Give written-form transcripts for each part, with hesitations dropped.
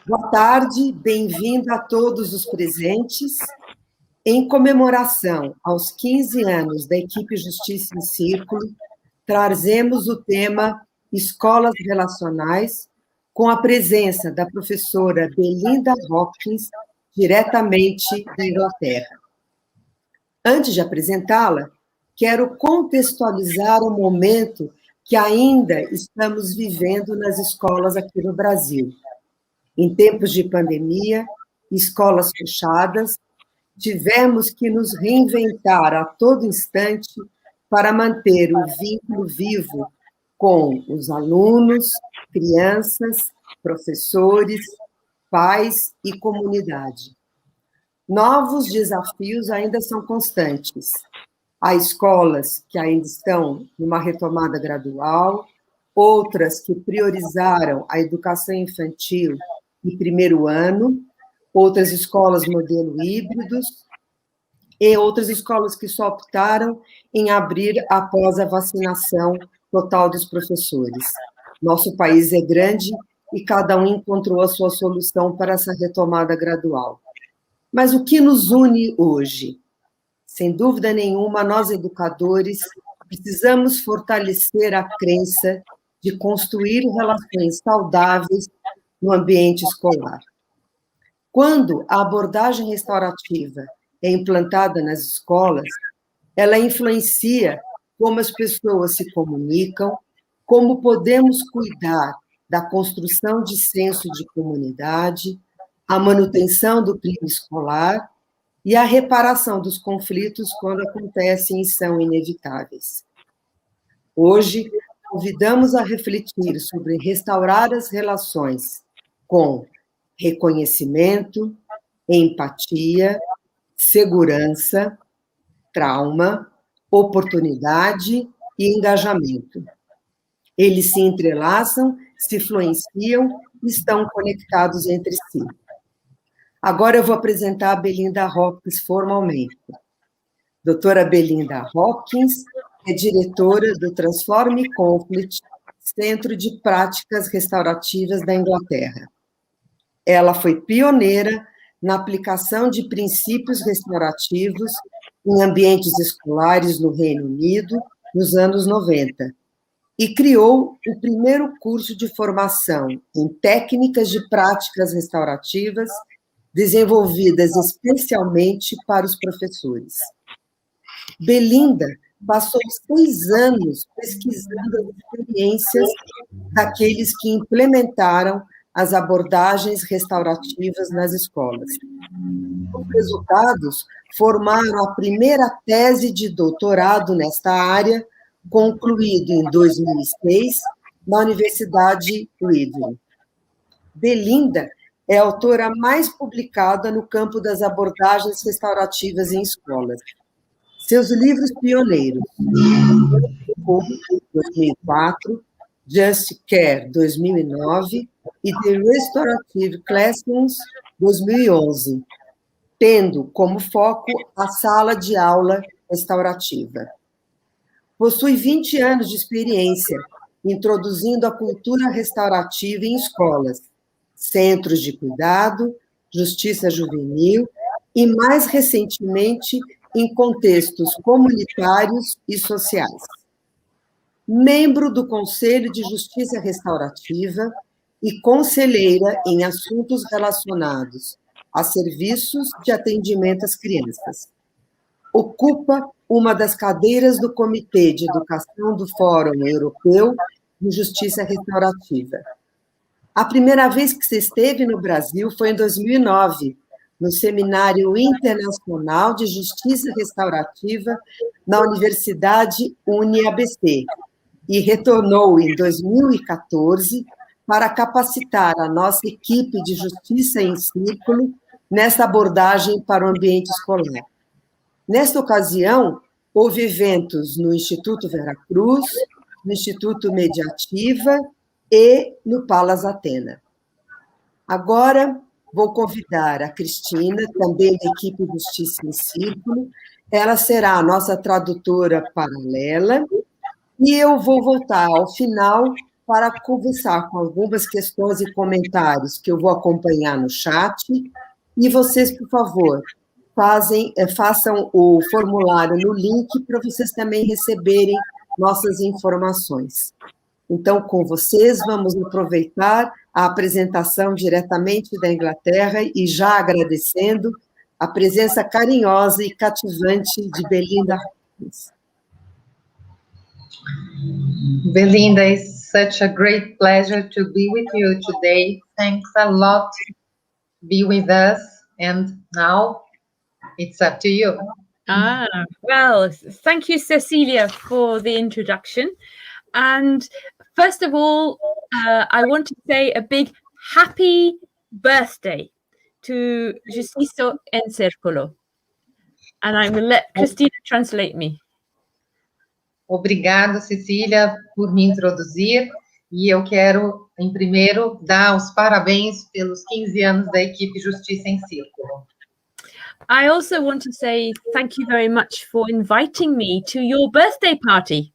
Boa tarde, bem-vindo a todos os presentes. Em comemoração aos 15 anos da equipe Justiça em Círculo, trazemos o tema Escolas Relacionais, com a presença da professora Belinda Hopkins, diretamente da Inglaterra. Antes de apresentá-la, quero contextualizar o momento que ainda estamos vivendo nas escolas aqui no Brasil. Em tempos de pandemia, escolas fechadas, tivemos que nos reinventar a todo instante para manter o vínculo vivo com os alunos, crianças, professores, pais e comunidade. Novos desafios ainda são constantes. Há escolas que ainda estão numa retomada gradual, outras que priorizaram a educação infantil e primeiro ano, outras escolas modelo híbridos, e outras escolas que só optaram em abrir após a vacinação total dos professores. Nosso país é grande e cada um encontrou a sua solução para essa retomada gradual. Mas o que nos une hoje? Sem dúvida nenhuma, nós educadores precisamos fortalecer a crença de construir relações saudáveis no ambiente escolar. Quando a abordagem restaurativa é implantada nas escolas, ela influencia como as pessoas se comunicam, como podemos cuidar da construção de senso de comunidade, a manutenção do clima escolar e a reparação dos conflitos quando acontecem e são inevitáveis. Hoje, convidamos a refletir sobre restaurar as relações com reconhecimento, empatia, segurança, trauma, oportunidade e engajamento. Eles se entrelaçam, se influenciam e estão conectados entre si. Agora eu vou apresentar a Belinda Hopkins formalmente. Doutora Belinda Hopkins é diretora do Transform Conflict, Centro de Práticas Restaurativas da Inglaterra. Ela foi pioneira na aplicação de princípios restaurativos em ambientes escolares no Reino Unido nos anos 90 e criou o primeiro curso de formação em técnicas de práticas restaurativas desenvolvidas especialmente para os professores. Belinda passou 6 anos pesquisando as experiências daqueles que implementaram as abordagens restaurativas nas escolas. Os resultados formaram a primeira tese de doutorado nesta área, concluído em 2006 na Universidade Reading. Belinda é a autora mais publicada no campo das abordagens restaurativas em escolas. Seus livros pioneiros, 2004, Just Care, 2009, e The Restorative Classrooms, 2011, tendo como foco a sala de aula restaurativa. Possui 20 anos de experiência introduzindo a cultura restaurativa em escolas, centros de cuidado, justiça juvenil e, mais recentemente, em contextos comunitários e sociais. Membro do Conselho de Justiça Restaurativa e conselheira em assuntos relacionados a serviços de atendimento às crianças. Ocupa uma das cadeiras do Comitê de Educação do Fórum Europeu de Justiça Restaurativa. A primeira vez que você esteve no Brasil foi em 2009, no Seminário Internacional de Justiça Restaurativa na Universidade UniABC, e retornou em 2014 para capacitar a nossa equipe de Justiça em Círculo nessa abordagem para o ambiente escolar. Nesta ocasião, houve eventos no Instituto Veracruz, no Instituto Mediativa e no Palas Atena. Agora, vou convidar a Cristina, também da equipe Justiça em Círculo. Ela será a nossa tradutora paralela. E eu vou voltar ao final para conversar com algumas questões e comentários que eu vou acompanhar no chat. E vocês, por favor, façam o formulário no link para vocês também receberem nossas informações. Então, com vocês, vamos aproveitar a apresentação diretamente da Inglaterra e já agradecendo a presença carinhosa e cativante de Belinda Hopkins. Belinda, it's such a great pleasure to be with you today. Thanks a lot to be with us. And now it's up to you. Well, thank you, Cecilia, for the introduction. And first of all, I want to say a big happy birthday to Justiso en Circolo. And I'm going to let Christina translate me. Obrigado, Cecília, por me introduzir. E eu quero, em primeiro, dar os parabéns pelos 15 anos da equipe Justiça em Círculo. I also want to say thank you very much for inviting me to your birthday party.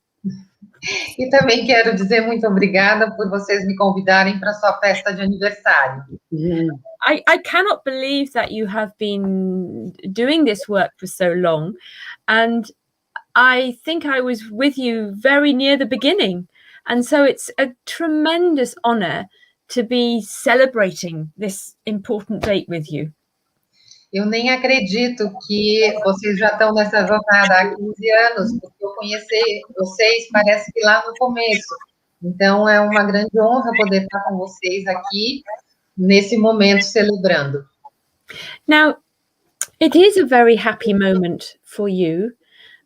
E também quero dizer muito obrigada por vocês me convidarem para a sua festa de aniversário. I cannot believe that you have been doing this work for so long, and I think I was with you very near the beginning, and so it's a tremendous honor to be celebrating this important date with you. Eu nem acredito que vocês já estão nessa jornada há 15 anos, porque eu conheci vocês, parece que lá no começo. Então, é uma grande honra poder estar com vocês aqui, nesse momento, celebrando. Now, it is a very happy moment for you,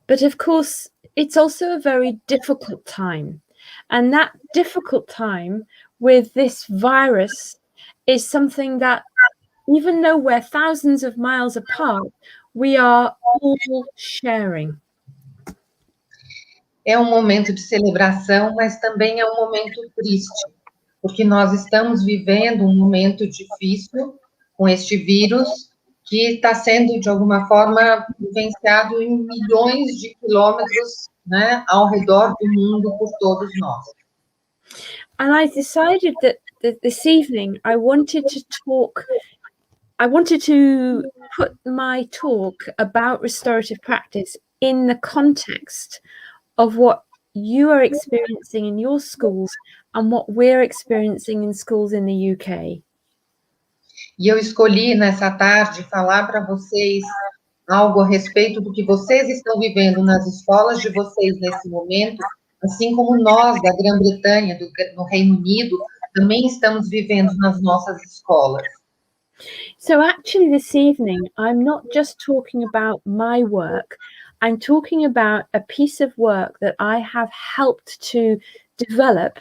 but of course, it's also a very difficult time. And that difficult time with this virus is something that, even though we're thousands of miles apart, we are all sharing. É um momento de celebração, mas também é um momento triste, porque nós estamos vivendo um momento difícil com este vírus que está sendo, de alguma forma, vivenciado em milhões de quilômetros, né, ao redor do mundo por todos nós. And I decided that this evening I wanted to put my talk about restorative practice in the context of what you are experiencing in your schools and what we're experiencing in schools in the UK. E eu escolhi, nessa tarde, falar para vocês algo a respeito do que vocês estão vivendo nas escolas de vocês nesse momento, assim como nós, da Grã-Bretanha, no Reino Unido, também estamos vivendo nas nossas escolas. So actually this evening, I'm not just talking about my work, I'm talking about a piece of work that I have helped to develop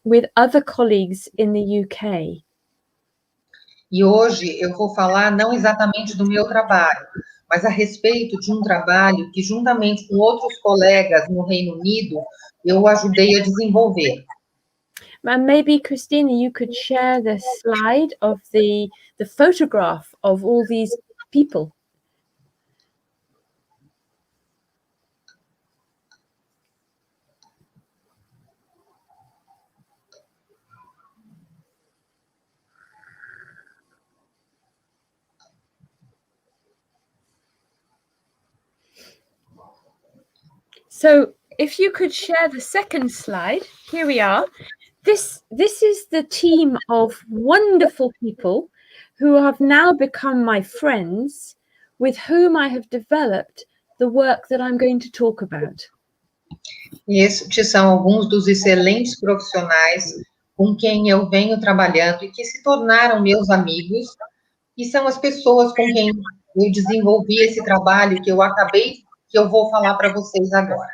with other colleagues in the UK. E hoje eu vou falar não exatamente do meu trabalho, mas a respeito de um trabalho que, juntamente com outros colegas no Reino Unido, eu ajudei a desenvolver. And maybe, Christina, you could share the slide of the photograph of all these people. So if you could share the second slide, here we are. This is the team of wonderful people who have now become my friends, with whom I have developed the work that I'm going to talk about. Estes são alguns dos excelentes profissionais com quem eu venho trabalhando e que se tornaram meus amigos, e são as pessoas com quem eu desenvolvi esse trabalho que eu vou falar para vocês agora.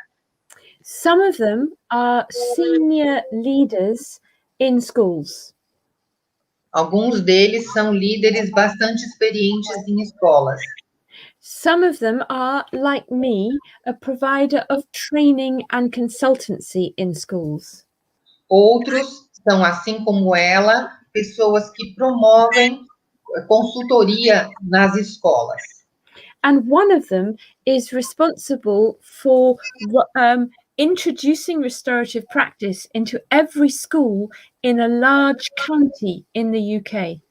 Some of them are senior leaders in schools. Alguns deles são líderes bastante experientes em escolas. Some of them are, like me, a provider of training and consultancy in schools. Outros são, assim como ela, pessoas que promovem consultoria nas escolas. And one of them is responsible for introducing restorative practice into every school in a large county in the UK.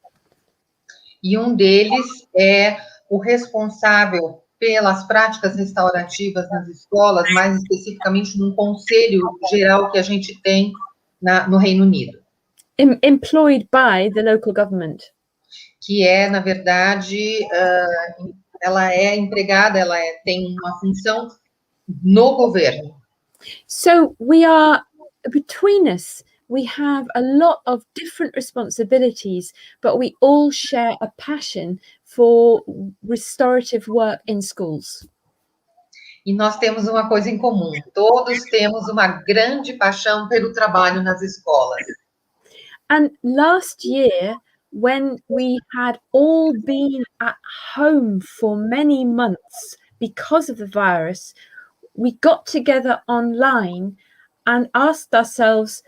E um deles é o responsável pelas práticas restaurativas nas escolas, mais especificamente num conselho geral que a gente tem no Reino Unido. Employed by the local government. Que é, na verdade, ela é empregada, tem uma função no governo. So between us, we have a lot of different responsibilities, but we all share a passion for restorative work in schools. E nós temos uma coisa em comum, todos temos uma grande paixão pelo trabalho nas escolas. And last year, when we had all been at home for many months because of the virus, we got together online and asked ourselves,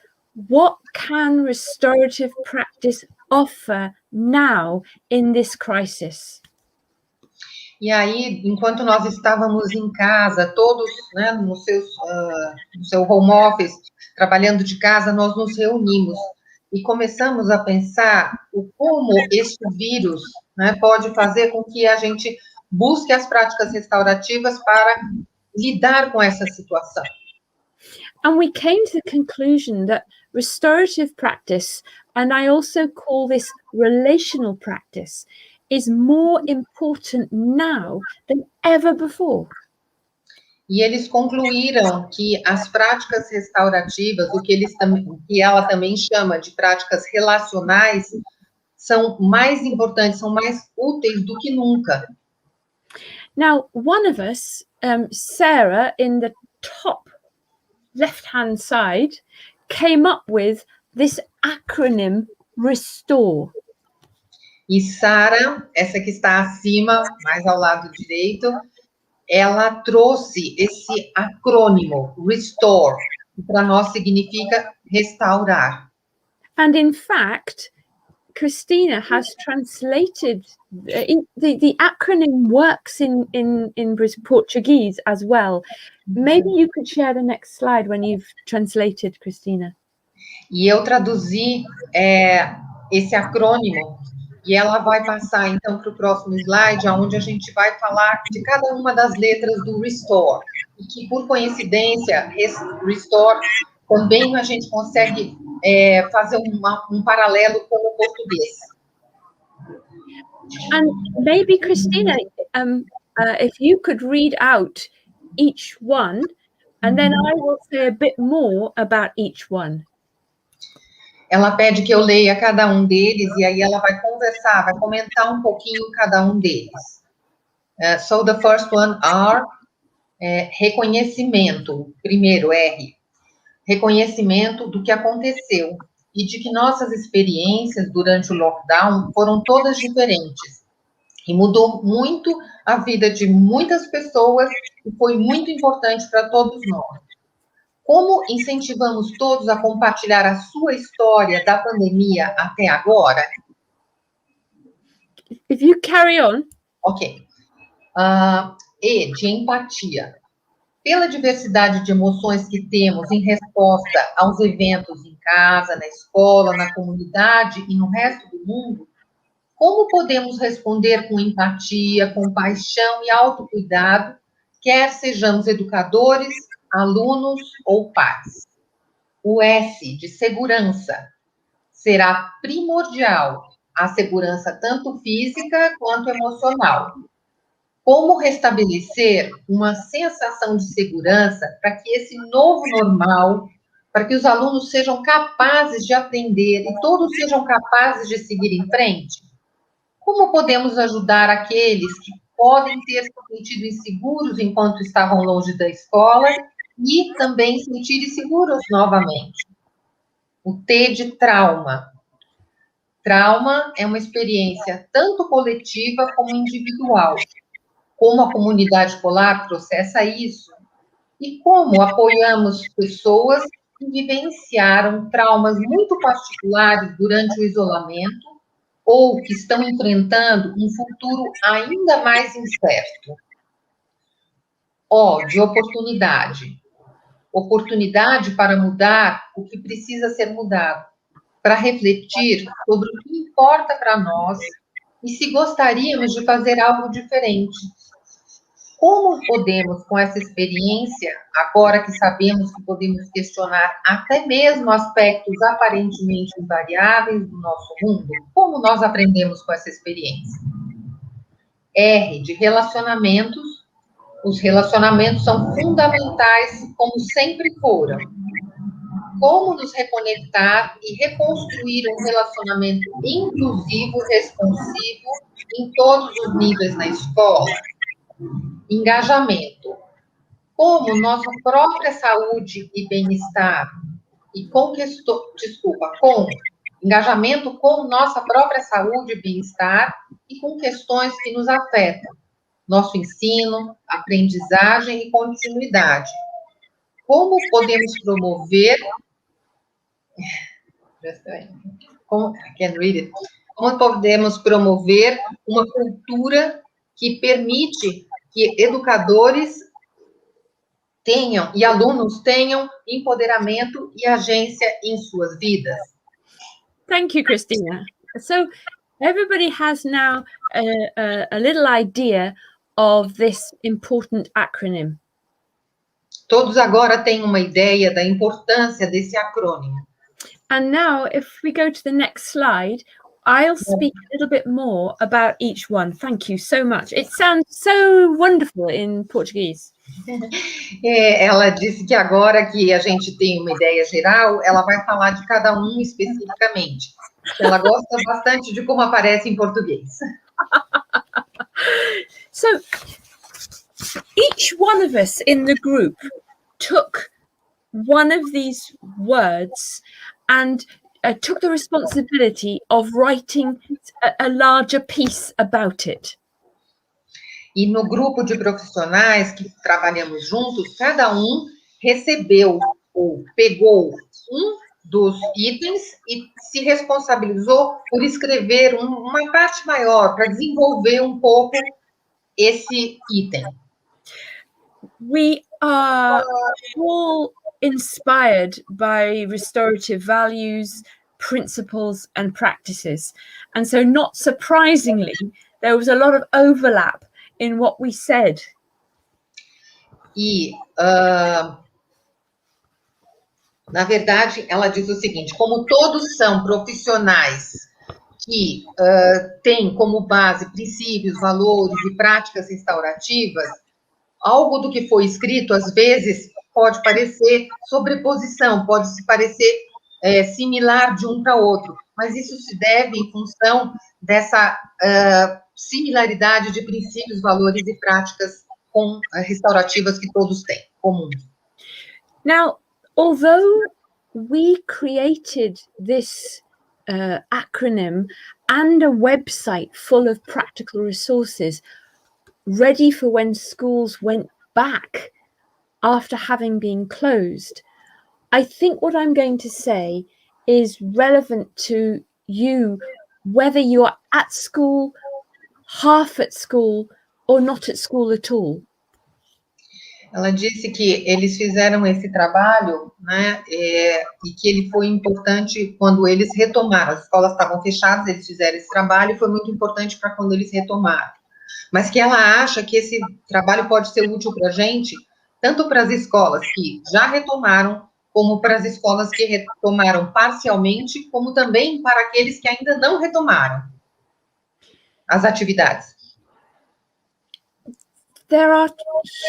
what can restorative practice offer now in this crisis? E aí, enquanto nós estávamos em casa, todos, né, no seu home office, trabalhando de casa, nós nos reunimos e começamos a pensar como este vírus, né, pode fazer com que a gente busque as práticas restaurativas para lidar com essa situação. And we came to the conclusion that restorative practice, and I also call this relational practice, is more important now than ever before. E eles concluíram que as práticas restaurativas, que ela também chama de práticas relacionais, são mais importantes, são mais úteis do que nunca. Now, one of us, Sarah, in the top left-hand side, came up with this acronym RESTORE. E Sara, essa que está acima, mais ao lado direito, ela trouxe esse acrônimo, RESTORE, que para nós significa restaurar. And in fact, Christina has translated the acronym works in Portuguese as well. Maybe you could share the next slide when you've translated, Christina. E eu traduzi esse acrônimo e ela vai passar então para o próximo slide, onde a gente vai falar de cada uma das letras do Restore. E que, por coincidência, esse Restore também a gente consegue fazer um paralelo com o português. And maybe, Christina, if you could read out each one, and then I will say a bit more about each one. Ela pede que eu leia cada um deles e aí ela vai conversar, vai comentar um pouquinho cada um deles. So the first one are reconhecimento, primeiro R. Reconhecimento do que aconteceu e de que nossas experiências durante o lockdown foram todas diferentes. E mudou muito a vida de muitas pessoas e foi muito importante para todos nós. Como incentivamos todos a compartilhar a sua história da pandemia até agora? If you carry on. Ok. E de empatia. Pela diversidade de emoções que temos em resposta aos eventos em casa, na escola, na comunidade e no resto do mundo, como podemos responder com empatia, compaixão e autocuidado, quer sejamos educadores, alunos ou pais? O S, de segurança, será primordial a segurança tanto física quanto emocional. Como restabelecer uma sensação de segurança para que esse novo normal, para que os alunos sejam capazes de aprender e todos sejam capazes de seguir em frente? Como podemos ajudar aqueles que podem ter se sentido inseguros enquanto estavam longe da escola e também sentirem seguros novamente? O T de trauma. Trauma é uma experiência tanto coletiva como individual. Como a comunidade escolar processa isso? E como apoiamos pessoas que vivenciaram traumas muito particulares durante o isolamento ou que estão enfrentando um futuro ainda mais incerto? O, de oportunidade. oportunidade para mudar o que precisa ser mudado, para refletir sobre o que importa para nós e se gostaríamos de fazer algo diferente. Como podemos, com essa experiência, agora que sabemos que podemos questionar até mesmo aspectos aparentemente invariáveis do nosso mundo, como nós aprendemos com essa experiência? R, de relacionamentos. Os relacionamentos são fundamentais, como sempre foram. Como nos reconectar e reconstruir um relacionamento inclusivo, responsivo, em todos os níveis na escola? Engajamento. Como nossa própria saúde e bem-estar com engajamento com nossa própria saúde e bem-estar e com questões que nos afetam. Nosso ensino, aprendizagem e continuidade. Como podemos promover... Como podemos promover uma cultura que permite que educadores tenham e alunos tenham empoderamento e agência em suas vidas? Thank you, Christina. So everybody has now a little idea of this important acronym. Todos agora têm uma ideia da importância desse acrônimo. And now, if we go to the next slide, I'll speak a little bit more about each one. Thank you so much. It sounds so wonderful in Portuguese. Ela disse que agora que a gente tem uma ideia geral, ela vai falar de cada um especificamente. Ela gosta bastante de como aparece em português. So, each one of us in the group took one of these words and took the responsibility of writing a larger piece about it. E no grupo de profissionais que trabalhamos juntos, cada um recebeu ou pegou um dos itens e se responsabilizou por escrever uma parte maior, para desenvolver um pouco esse item. We are all inspired by restorative values, principles, and practices. And so, not surprisingly, there was a lot of overlap in what we said. E, na verdade, ela diz o seguinte: como todos são profissionais que têm como base princípios, valores e práticas restaurativas, algo do que foi escrito, às vezes, pode parecer sobreposição, pode se parecer similar de um para outro, mas isso se deve em função dessa similaridade de princípios, valores e práticas restaurativas que todos têm, comuns. Now, although we created this acronym and a website full of practical resources ready for when schools went back after having been closed, I think what I'm going to say is relevant to you, whether you are at school, half at school, or not at school at all. Ela disse que eles fizeram esse trabalho, né, e que ele foi importante quando eles retomaram. As escolas estavam fechadas, eles fizeram esse trabalho e foi muito importante para quando eles retomaram. Mas que ela acha que esse trabalho pode ser útil para a gente, tanto para as escolas que já retomaram, como para as escolas que retomaram parcialmente, como também para aqueles que ainda não retomaram as atividades. There are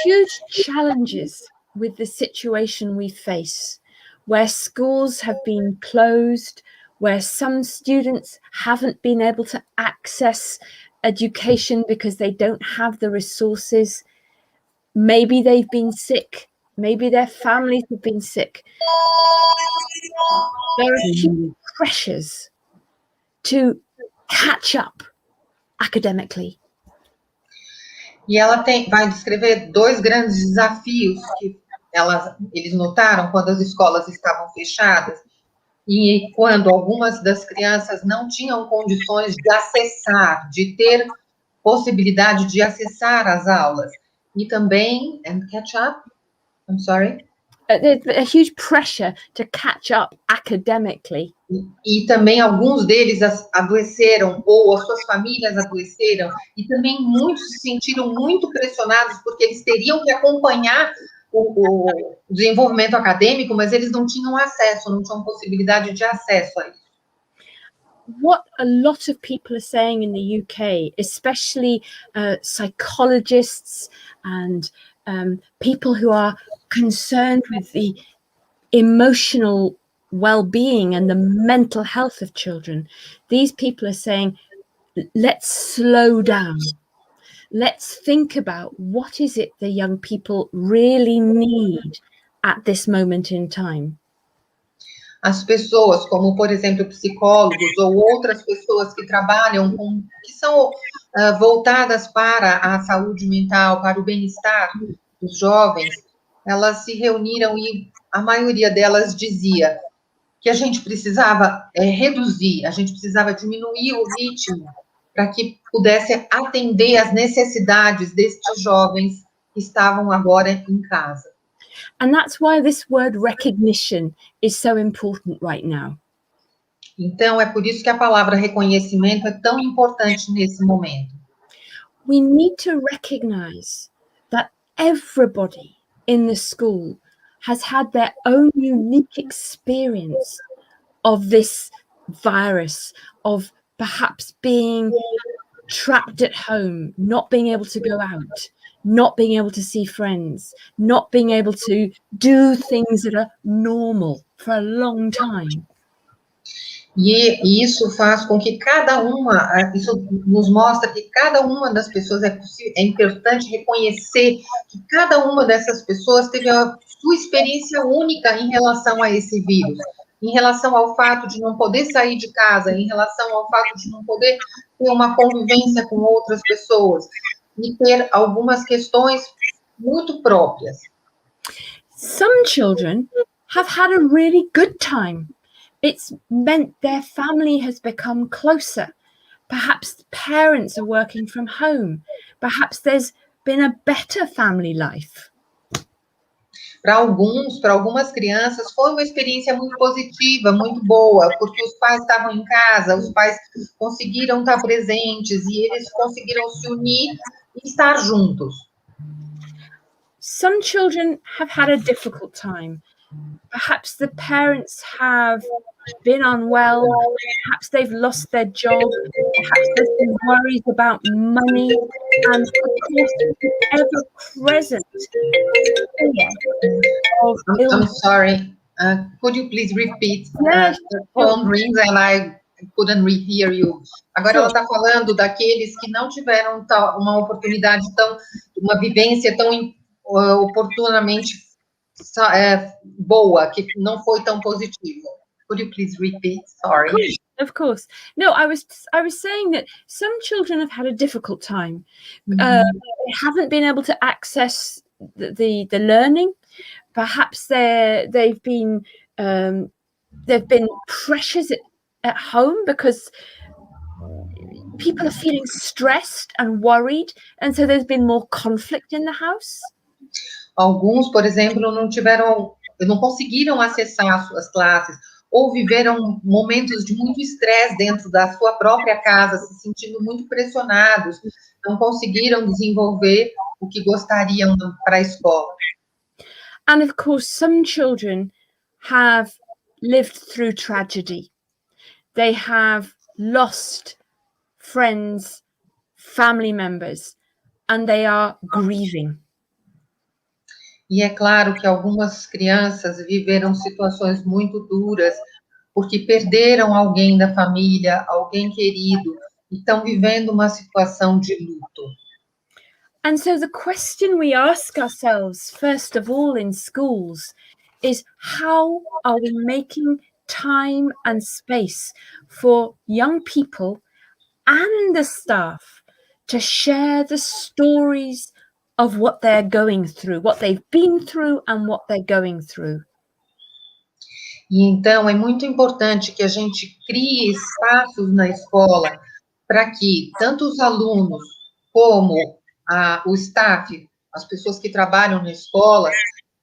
huge challenges with the situation we face, where schools have been closed, where some students haven't been able to access education because they don't have the resources. Maybe they've been sick. Maybe their families have been sick. There are huge pressures to catch up academically. E ela vai descrever dois grandes desafios que eles notaram quando as escolas estavam fechadas e quando algumas das crianças não tinham condições de acessar, de ter possibilidade de acessar as aulas. E também, and catch up, I'm sorry? there's a huge pressure to catch up academically. E também alguns deles adoeceram, ou as suas famílias adoeceram, e também muitos se sentiram muito pressionados, porque eles teriam que acompanhar o desenvolvimento acadêmico, mas eles não tinham acesso, não tinham possibilidade de acesso a isso. What a lot of people are saying in the UK, especially psychologists and people who are concerned with the emotional well-being and the mental health of children, these people are saying, let's slow down. Let's think about what is it the young people really need at this moment in time. As pessoas, como, por exemplo, psicólogos ou outras pessoas que trabalham que são voltadas para a saúde mental, para o bem-estar dos jovens, elas se reuniram e a maioria delas dizia que a gente precisava reduzir, a gente precisava diminuir o ritmo para que pudesse atender às necessidades destes jovens que estavam agora em casa. And that's why this word recognition is so important right now. Então, é por isso que a palavra reconhecimento é tão importante nesse momento. We need to recognize that everybody in the school has had their own unique experience of this virus, of perhaps being trapped at home, not being able to go out, not being able to see friends, not being able to do things that are normal for a long time. E isso faz com que isso nos mostra que cada uma das pessoas é importante reconhecer que cada uma dessas pessoas teve a sua experiência única em relação a esse vírus, em relação ao fato de não poder sair de casa, em relação ao fato de não poder ter uma convivência com outras pessoas, e ter algumas questões muito próprias. Some children have had a really good time. It's meant their family has become closer. Perhaps the parents are working from home. Perhaps there's been a better family life. Para algumas crianças, foi uma experiência muito positiva, muito boa, porque os pais estavam em casa, os pais conseguiram estar presentes e eles conseguiram se unir e estar juntos. Some children have had a difficult time. Perhaps the parents have been unwell, perhaps they've lost their job, perhaps there's been worries about money, and of course, the ever-present fear of illness. I'm sorry, could you please repeat? Yes. The phone rings and I couldn't hear you. Agora ela está falando daqueles que não tiveram uma oportunidade uma vivência tão oportunamente boa, que não foi tão positiva. Could you please repeat? Sorry. Of course. No, I was saying that some children have had a difficult time. They haven't been able to access the learning. Perhaps they've been pressures at home because people are feeling stressed and worried, and so there's been more conflict in the house. Alguns, por exemplo, não conseguiram acessar as suas classes, ou viveram momentos de muito estresse dentro da sua própria casa, se sentindo muito pressionados, não conseguiram desenvolver o que gostariam para a escola. And of course, some children have lived through tragedy. They have lost friends, family members, and they are grieving. E é claro que algumas crianças viveram situações muito duras, porque perderam alguém da família, alguém querido, e estão vivendo uma situação de luto. And so the question we ask ourselves, first of all, in schools, is how are we making time and space for young people and the staff to share the stories of what they're going through, what they've been through and what they're going through. E então é muito importante que a gente crie espaços na escola para que tanto os alunos como o staff, as pessoas que trabalham na escola,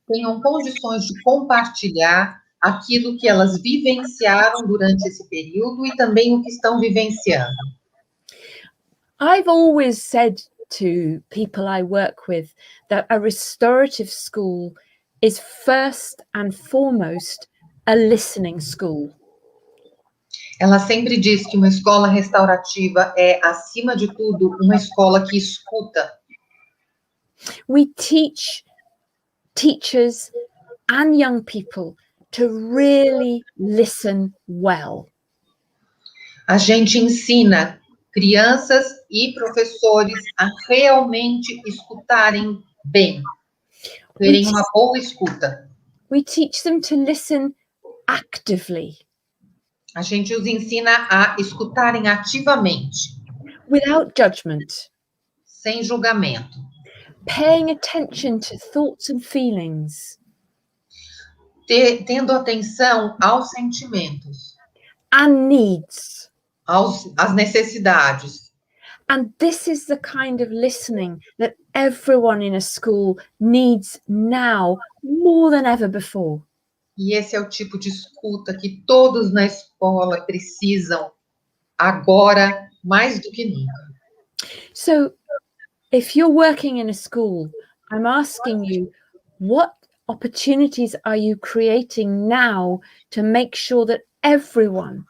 tenham condições de compartilhar aquilo que elas vivenciaram durante esse período e também o que estão vivenciando. I've always said to people I work with that a restorative school is first and foremost a listening school. Ela sempre diz que uma escola restaurativa é, acima de tudo, uma escola que escuta. We teach teachers and young people to really listen well. A gente ensina crianças e professores a realmente escutarem bem, terem uma boa escuta. We teach them to listen actively. A gente os ensina a escutarem ativamente, without judgment, sem julgamento, paying attention to thoughts and feelings, tendo atenção aos sentimentos, and needs. às necessidades. And this is the kind of listening that everyone in a school needs now more than ever before. E esse é o tipo de escuta que todos na escola precisam agora mais do que nunca. So, if you're working in a school, I'm asking you, what opportunities are you creating now to make sure that everyone,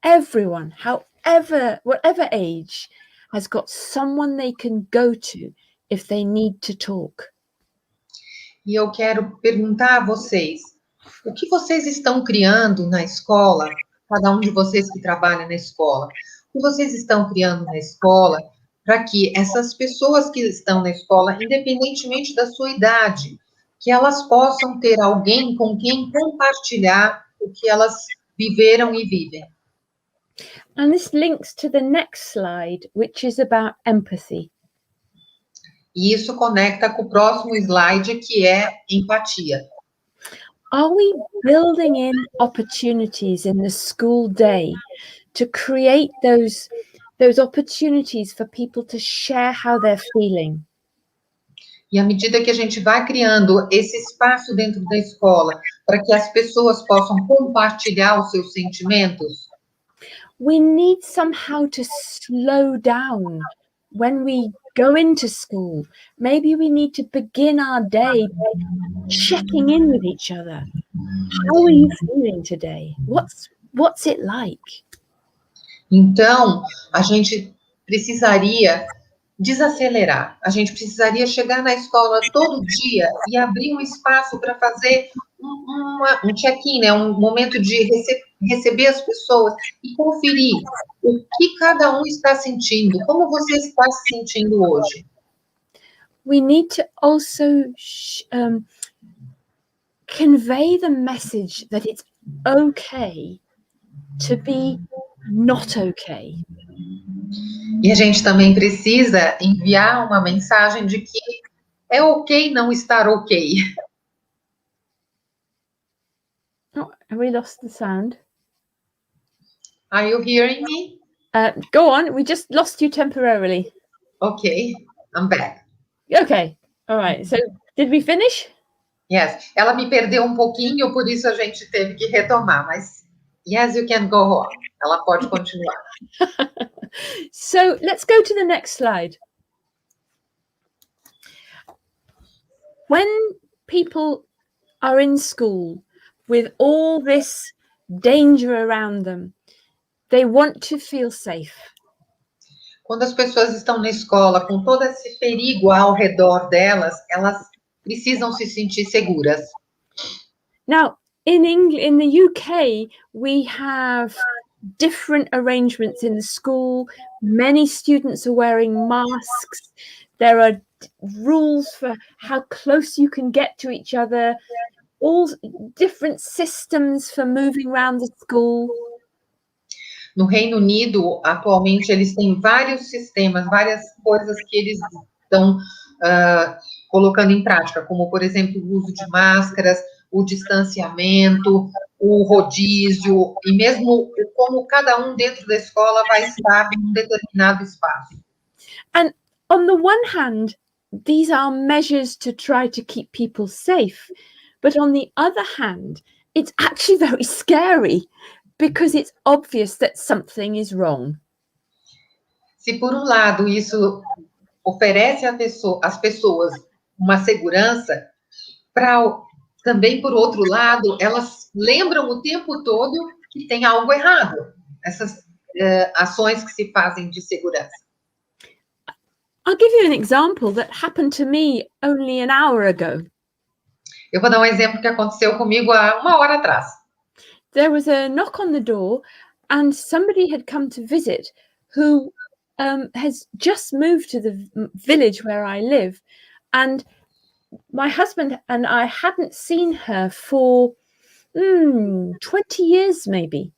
however, whatever age, has got someone they can go to if they need to talk? E eu quero perguntar a vocês, o que vocês estão criando na escola, cada um de vocês que trabalha na escola, o que vocês estão criando na escola para que essas pessoas que estão na escola, independentemente da sua idade, que elas possam ter alguém com quem compartilhar o que elas viveram e vivem. And this links to the next slide, which is about empathy. E isso conecta com o próximo slide, que é empatia. Are we building in opportunities in the school day to create those opportunities for people to share how they're feeling? E à medida que a gente vai criando esse espaço dentro da escola para que as pessoas possam compartilhar os seus sentimentos, we need somehow to slow down when we go into school. Maybe we need to begin our day by checking in with each other. How are you feeling today? What's it like? então a gente precisaria desacelerar. A gente precisaria chegar na escola todo dia e abrir um espaço para fazer um check-in, né? Um momento de receber as pessoas e conferir o que cada um está sentindo, como você está se sentindo hoje. We need to also convey the message that it's okay to be not okay. E a gente também precisa enviar uma mensagem de que é ok não estar ok. Oh, have we lost the sound? Are you hearing me? Go on, we just lost you temporarily. Ok, I'm back. Okay, all right. So, did we finish? Yes, ela me perdeu um pouquinho, por isso a gente teve que retomar, mas yes, you can go on. Ela pode continuar. So, let's go to the next slide. When people are in school with all this danger around them, they want to feel safe. Quando as pessoas estão na escola com todo esse perigo ao redor delas, elas precisam se sentir seguras. Now, in the UK, we have different arrangements in the school. Many students are wearing masks. There are rules for how close you can get to each other. All different systems for moving around the school. No Reino Unido, atualmente, eles têm vários sistemas, várias coisas que eles estão colocando em prática, como, por exemplo, o uso de máscaras, o distanciamento, o rodízio, e mesmo como cada um dentro da escola vai estar em um determinado espaço. And on the one hand, these are measures to try to keep people safe. But on the other hand, it's actually very scary because it's obvious that something is wrong. Se por um lado isso oferece às pessoas uma segurança, também por outro lado, elas lembram o tempo todo que tem algo errado, essas ações que se fazem de segurança. I'll give you an example that happened to me only an hour ago. Eu vou dar um exemplo que aconteceu comigo há 1 hora atrás. There was a knock on the door and somebody had come to visit who has just moved to the village where I live, and my husband and I hadn't seen her for 20 years maybe.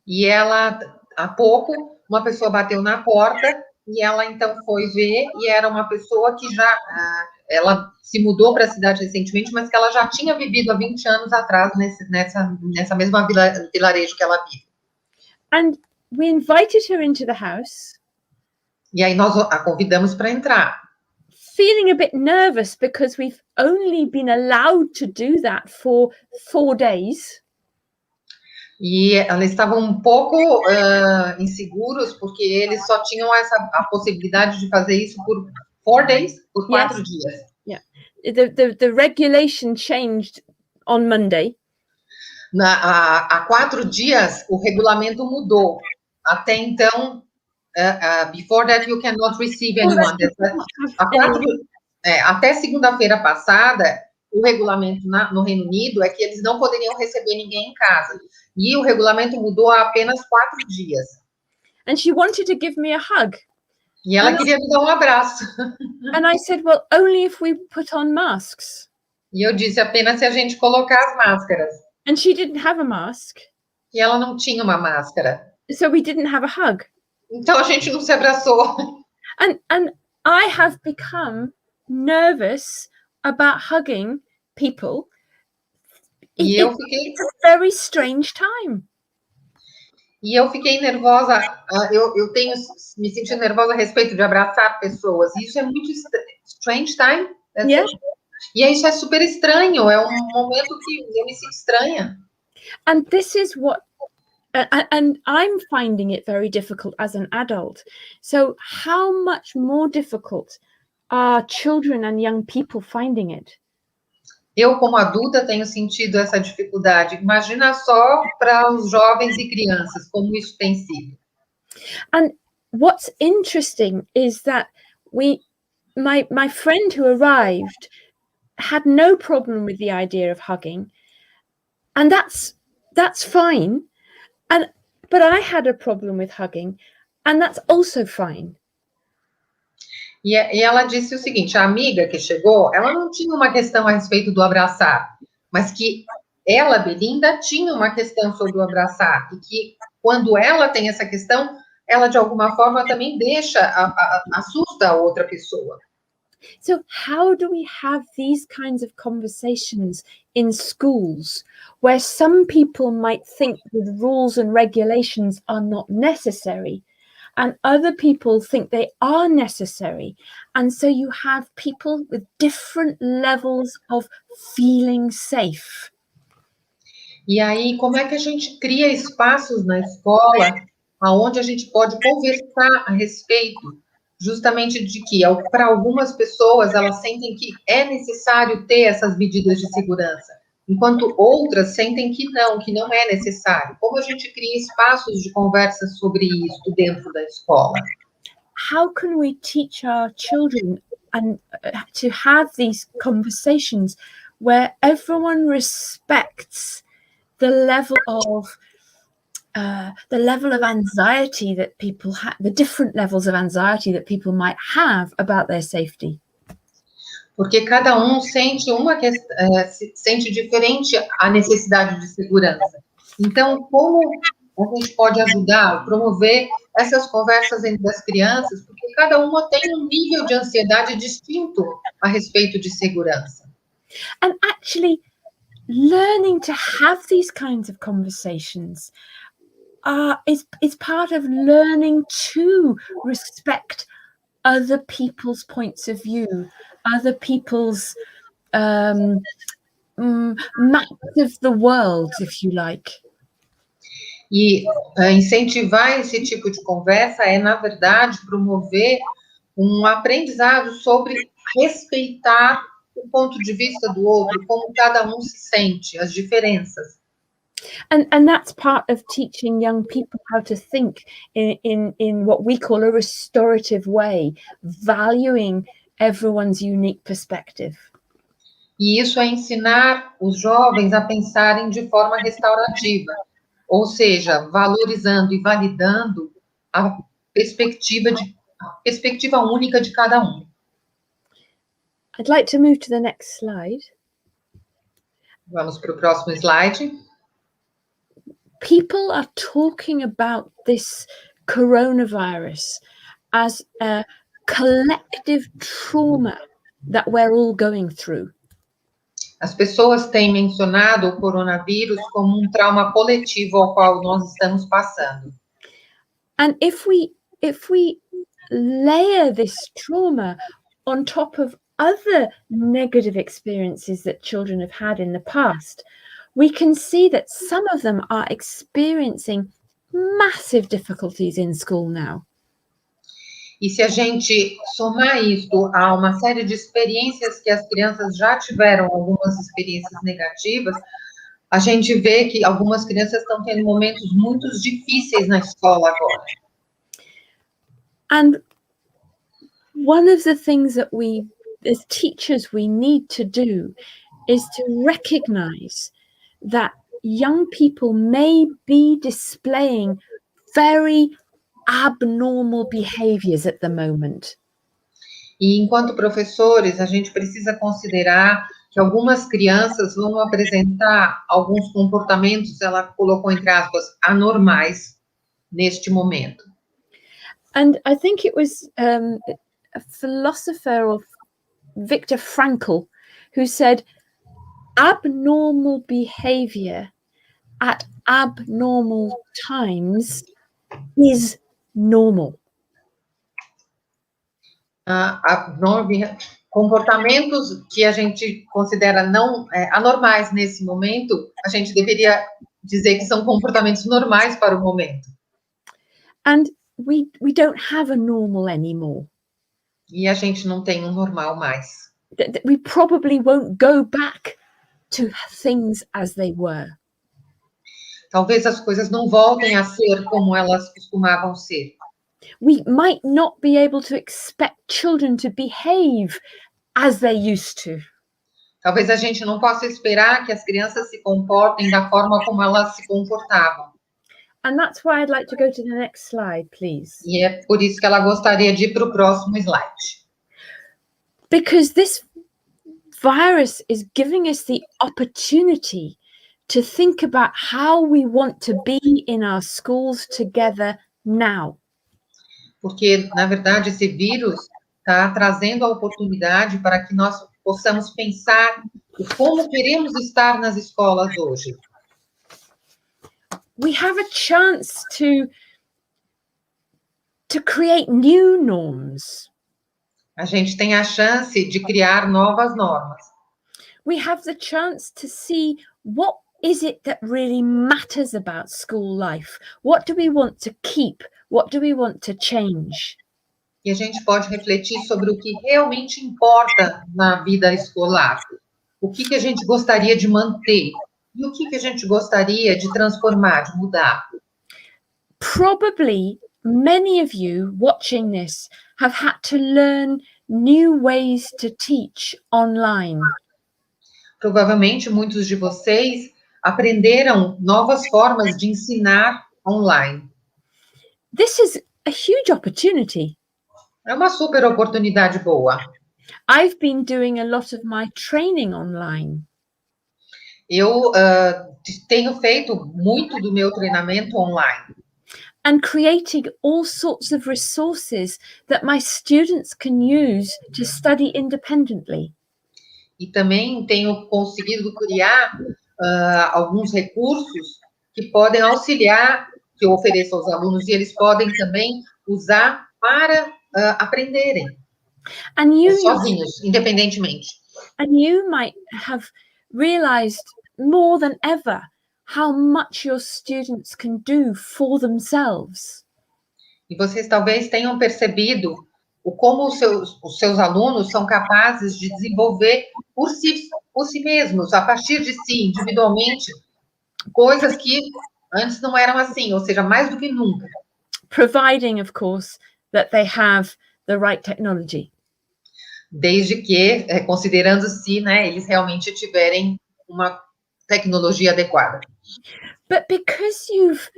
E ela, há pouco, uma pessoa bateu na porta e ela então foi ver, e era uma pessoa que já, ela se mudou para a cidade recentemente, mas que ela já tinha vivido há 20 anos atrás nessa mesma vilarejo que ela vive. And we invited her into the house. E aí nós a convidamos para entrar. Feeling a bit nervous because we've only been allowed to do that for 4 days. E eles estavam um pouco inseguros, porque eles só tinham a possibilidade de fazer isso por 4 days, por 4 dias. Yeah. The regulation changed on Monday. Há 4 dias, o regulamento mudou. Até então, before that, you cannot receive anyone. Até segunda-feira passada, o regulamento no Reino Unido é que eles não poderiam receber ninguém em casa. E o regulamento mudou há apenas 4 dias. And she wanted to give me a hug. E ela queria me dar um abraço. And I said, well, only if we put on masks. E eu disse, apenas se a gente colocar as máscaras. And she didn't have a mask. E ela não tinha uma máscara. So we didn't have a hug. Então a gente não se abraçou. And I have become nervous about hugging people. E eu fiquei... It's a very strange time. E eu fiquei nervosa, eu tenho me sentindo nervosa a respeito de abraçar pessoas. E isso é muito strange time. Yeah. E isso é super estranho, é um momento que eu me sinto estranha. And this is what, and I'm finding it very difficult as an adult. So how much more difficult are children and young people finding it? Eu, como adulta, tenho sentido essa dificuldade. Imagina só para os jovens e crianças, como isso tem sido. And what's interesting is that my friend who arrived had no problem with the idea of hugging, and that's fine. But I had a problem with hugging, and that's also fine. E ela disse o seguinte, a amiga que chegou, ela não tinha uma questão a respeito do abraçar, mas que ela, Belinda, tinha uma questão sobre o abraçar, e que quando ela tem essa questão, ela de alguma forma também assusta a outra pessoa. So how do we have these kinds of conversations in schools where some people might think the rules and regulations are not necessary, and other people think they are necessary? And so you have people with different levels of feeling safe. E aí, como é que a gente cria espaços na escola onde a gente pode conversar a respeito justamente de que, para algumas pessoas, elas sentem que é necessário ter essas medidas de segurança, enquanto outras sentem que não é necessário. Como a gente cria espaços de conversa sobre isso dentro da escola? How can we teach our children and to have these conversations where everyone respects the level of anxiety that people have, the different levels of anxiety that people might have about their safety? Porque cada sente sente diferente a necessidade de segurança. Então, como a gente pode ajudar, promover essas conversas entre as crianças, porque cada uma tem um nível de ansiedade distinto a respeito de segurança. And actually, learning to have these kinds of conversations is part of learning to respect other people's points of view, other people's maps of the world, if you like. E incentivar esse tipo de conversa é, na verdade, promover um aprendizado sobre respeitar o ponto de vista do outro, como cada um se sente, as diferenças. And that's part of teaching young people how to think in what we call a restorative way, valuing everyone's unique perspective. E isso é ensinar os jovens a pensarem de forma restaurativa, ou seja, valorizando e validando a perspectiva única de cada um. I'd like to move to the next slide. Vamos para o próximo slide. People are talking about this coronavirus as a collective trauma that we're all going through. As pessoas têm mencionado o coronavírus como um trauma coletivo ao qual nós estamos passando. And if we layer this trauma on top of other negative experiences that children have had in the past, we can see that some of them are experiencing massive difficulties in school now. E se a gente somar isto a uma série de experiências que as crianças já tiveram, algumas experiências negativas, a gente vê que algumas crianças estão tendo momentos muito difíceis na escola agora. And one of the things that we, as teachers, we need to do is to recognize that young people may be displaying very abnormal behaviors at the moment. E enquanto professores, a gente precisa considerar que algumas crianças vão apresentar alguns comportamentos, ela colocou entre aspas, anormais neste momento. And I think it was a philosopher of Viktor Frankl who said, abnormal behavior at abnormal times is normal. Comportamentos que a gente considera não anormais nesse momento, a gente deveria dizer que são comportamentos normais para o momento. And we don't have a normal anymore. E a gente não tem um normal mais. We probably won't go back to things as they were. Talvez as coisas não voltem a ser como elas costumavam ser. We might not be able to expect children to behave as they used to. Talvez a gente não possa esperar que as crianças se comportem da forma como elas se comportavam. And that's why I'd like to go to the next slide, please. E é por isso que ela gostaria de ir para o próximo slide. Because this virus is giving us the opportunity to think about how we want to be in our schools together now. Porque, na verdade, esse vírus está trazendo a oportunidade para que nós possamos pensar o como queremos estar nas escolas hoje. We have a chance to create new norms. A gente tem a chance de criar novas normas. We have the chance to see what is it that really matters about school life? What do we want to keep? What do we want to change? E a gente pode refletir sobre o que realmente importa na vida escolar. O que a gente gostaria de manter? E o que a gente gostaria de transformar, de mudar? Probably many of you watching this have had to learn new ways to teach online. Provavelmente muitos de vocês aprenderam novas formas de ensinar online. This is a huge opportunity. É uma super oportunidade boa. I've been doing a lot of my training online. Eu tenho feito muito do meu treinamento online. And creating all sorts of resources that my students can use to study independently. E também tenho conseguido criar alguns recursos que podem auxiliar, que eu ofereço aos alunos, e eles podem também usar para aprenderem And you sozinhos, independentemente. And you might have realized more than ever how much your students can do for themselves. E vocês talvez tenham percebido como os seus alunos são capazes de desenvolver por si mesmos, a partir de si, individualmente, coisas que antes não eram assim, ou seja, mais do que nunca. Providing, of course, that they have the right technology. Desde que, considerando-se, né, eles realmente tiverem uma tecnologia adequada. But because you've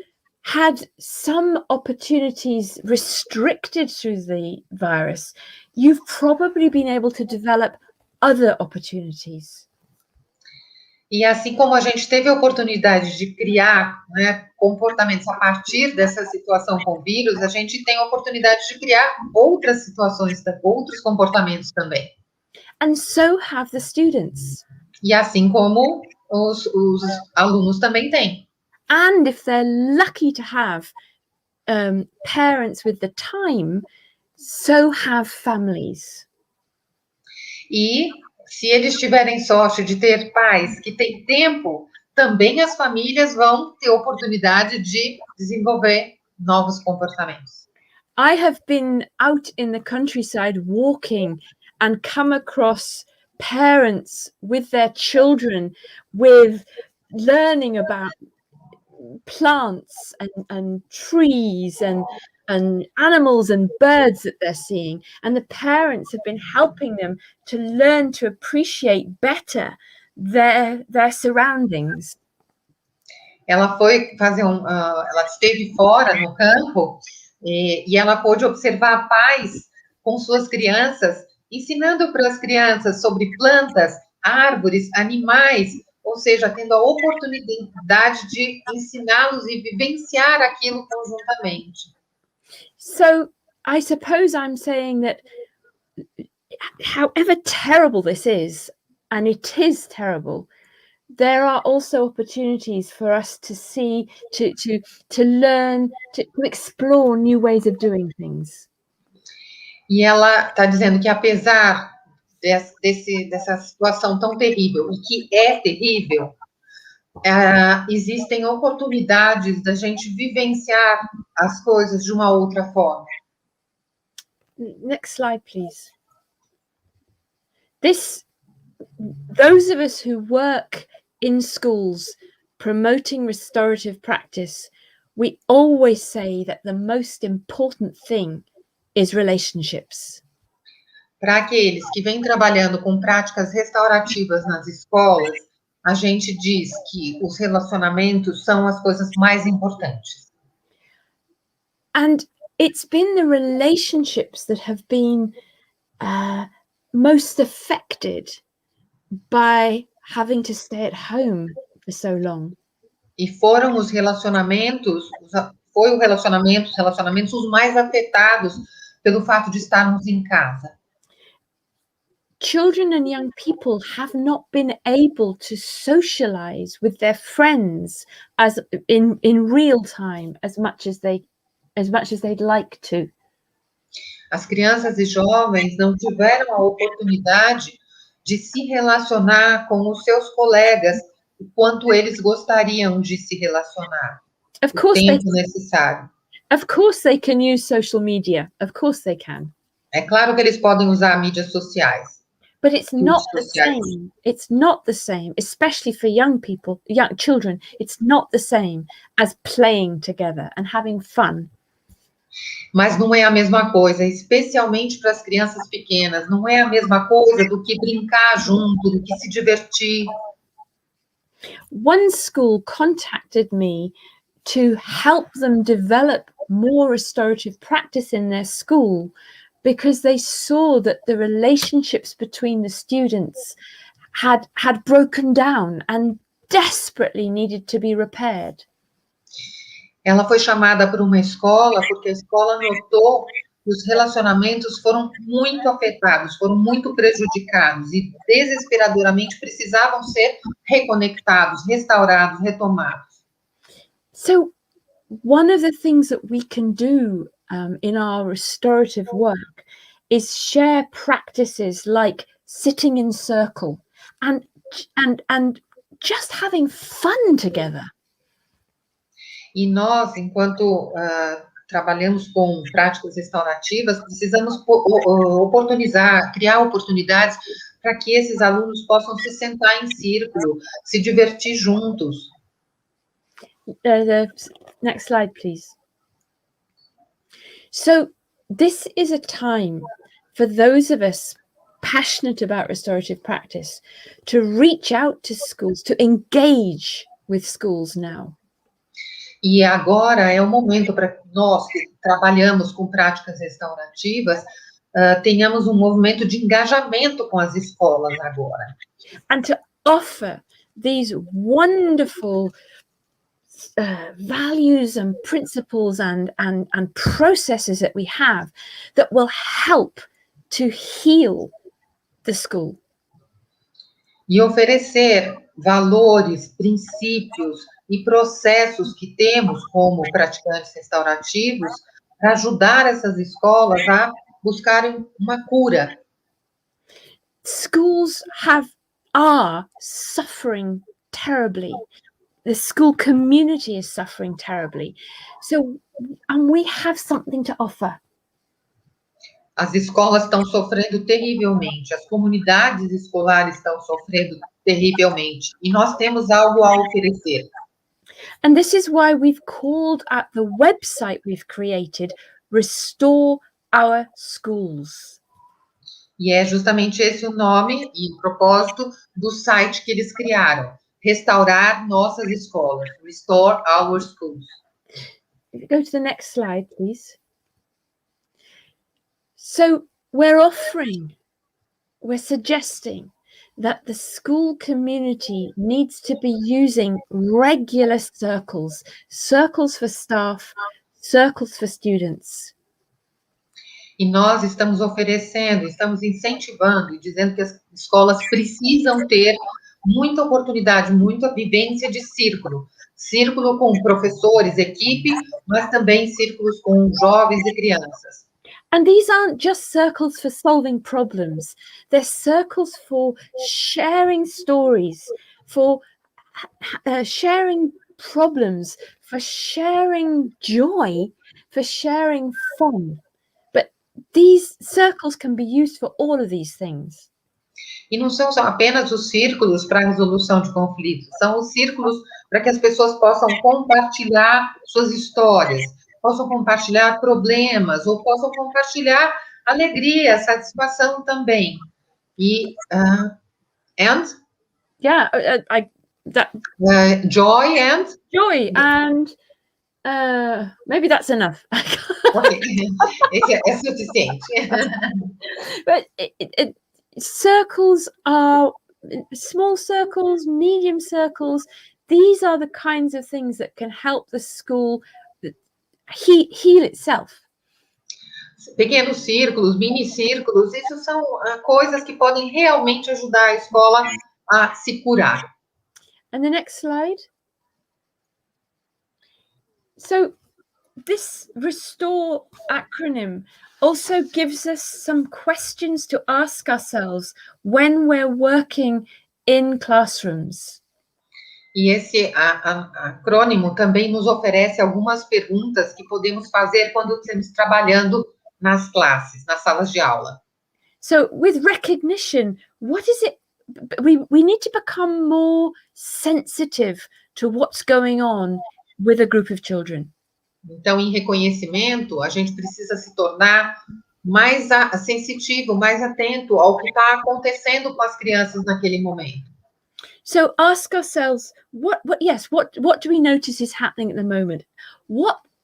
had some opportunities restricted through the virus, you've probably been able to develop other opportunities. E assim como a gente teve a oportunidade de criar, né, comportamentos a partir dessa situação com o vírus, a gente tem a oportunidade de criar outras situações, outros comportamentos também. And so have the students. E assim como os alunos também têm. And if they're lucky to have parents with the time, so have families. E se eles tiverem sorte de ter pais que têm tempo, também as famílias vão ter oportunidade de desenvolver novos comportamentos. I have been out in the countryside walking and come across parents with their children with learning about plants and trees and animals and birds that they're seeing, and the parents have been helping them to learn to appreciate better their surroundings. Ela foi fazer ela esteve fora no campo e ela pôde observar pais com suas crianças, ensinando para as crianças sobre plantas, árvores, animais, ou seja, tendo a oportunidade de ensiná-los e vivenciar aquilo conjuntamente. So I suppose I'm saying that however terrible this is, and it is terrible, there are also opportunities for us to see, to learn, to explore new ways of doing things. E ela está dizendo que apesar dessa situação tão terrível, e que é terrível, existem oportunidades da gente vivenciar as coisas de uma outra forma. Next slide, please. Those of us who work in schools promoting restorative practice, we always say that the most important thing is relationships. Para aqueles que vêm trabalhando com práticas restaurativas nas escolas, a gente diz que os relacionamentos são as coisas mais importantes. And it's been the relationships that have been most affected by having to stay at home for so long. E foram os relacionamentos, os relacionamentos os mais afetados pelo fato de estarmos em casa. Children and young people have not been able to socialize with their friends as in real time as much as they'd like to. As crianças e jovens não tiveram a oportunidade de se relacionar com os seus colegas o quanto eles gostariam de se relacionar. Of course, o tempo necessário. Of course they can use social media. Of course they can. É claro que eles podem usar mídias sociais. But it's not the same. It's not the same, especially for young people, young children. It's not the same as playing together and having fun. Mas não é a mesma coisa, especialmente para as crianças pequenas. Não é a mesma coisa do que brincar junto, do que se divertir. One school contacted me to help them develop more restorative practice in their school because they saw that the relationships between the students had broken down and desperately needed to be repaired. Ela foi chamada por uma escola porque a escola notou que os relacionamentos foram muito afetados, foram muito prejudicados e desesperadoramente precisavam ser reconectados, restaurados, retomados. So one of the things that we can do in our restorative work is share practices like sitting in circle and just having fun together. E nós, enquanto trabalhamos com práticas restaurativas, precisamos oportunizar, criar oportunidades para que esses alunos possam se sentar em círculo, se divertir juntos. The next slide, please. So this is a time for those of us passionate about restorative practice to reach out to schools, to engage with schools now. E agora é o momento para nós que trabalhamos com práticas restaurativas, tenhamos um movimento de engajamento com as escolas agora. And to offer these wonderful values and principles and processes that we have that will help to heal the school. E oferecer valores, princípios e processos que temos como praticantes restaurativos para ajudar essas escolas a buscarem uma cura. Schools are suffering terribly. The school community is suffering terribly. So, and we have something to offer. As escolas estão sofrendo terrivelmente, as comunidades escolares estão sofrendo terrivelmente, e nós temos algo a oferecer. And this is why we've called at the website we've created, Restore Our Schools. E é justamente esse o nome e o propósito do site que eles criaram, Restaurar Nossas Escolas, Restore Our Schools. Go to the next slide, please. So we're suggesting that the school community needs to be using regular circles for staff, circles for students. E nós estamos oferecendo, estamos incentivando e dizendo que as escolas precisam ter muita oportunidade, muita vivência de círculo. Círculo com professores, equipe, mas também círculos com jovens e crianças. And these aren't just circles for solving problems. They're circles for sharing stories, for sharing problems, for sharing joy, for sharing fun. But these circles can be used for all of these things. E não são apenas os círculos para a resolução de conflitos, são os círculos para que as pessoas possam compartilhar suas histórias, possam compartilhar problemas, ou possam compartilhar alegria, satisfação também. E, and? Yeah, joy and? Joy, and maybe that's enough. Okay. É suficiente. But circles are small circles, medium circles. These are the kinds of things that can help the school heal itself. Pequenos círculos, mini círculos, isso são coisas que podem realmente ajudar a escola a se curar. And the next slide. So this RESTORE acronym also gives us some questions to ask ourselves when we're working in classrooms. E esse acrônimo também nos oferece algumas perguntas que podemos fazer quando estamos trabalhando nas classes, nas salas de aula. So with recognition, what is it? We need to become more sensitive to what's going on with a group of children. Então, em reconhecimento, a gente precisa se tornar mais sensitivo, mais atento ao que está acontecendo com as crianças naquele momento. So ask ourselves, what do we notice is happening at the moment?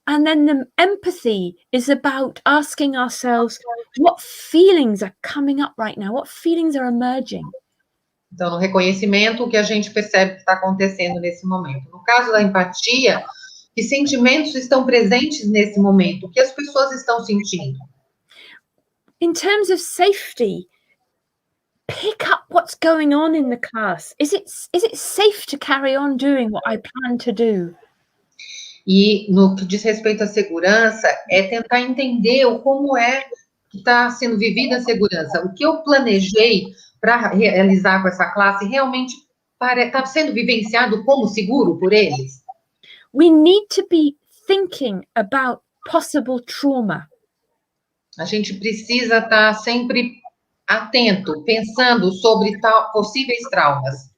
And then the empathy is about asking ourselves, what feelings are coming up right now? What feelings are emerging? Então, no reconhecimento, o que a gente percebe que está acontecendo nesse momento. No caso da empatia, que sentimentos estão presentes nesse momento? O que as pessoas estão sentindo? In terms of safety, pick up what's going on in the class. Is it safe to carry on doing what I plan to do? E no que diz respeito à segurança, é tentar entender como é que está sendo vivida a segurança. O que eu planejei para realizar com essa classe realmente está sendo vivenciado como seguro por eles? We need to be thinking about possible trauma. A gente precisa estar sempre atento, pensando sobre possíveis traumas.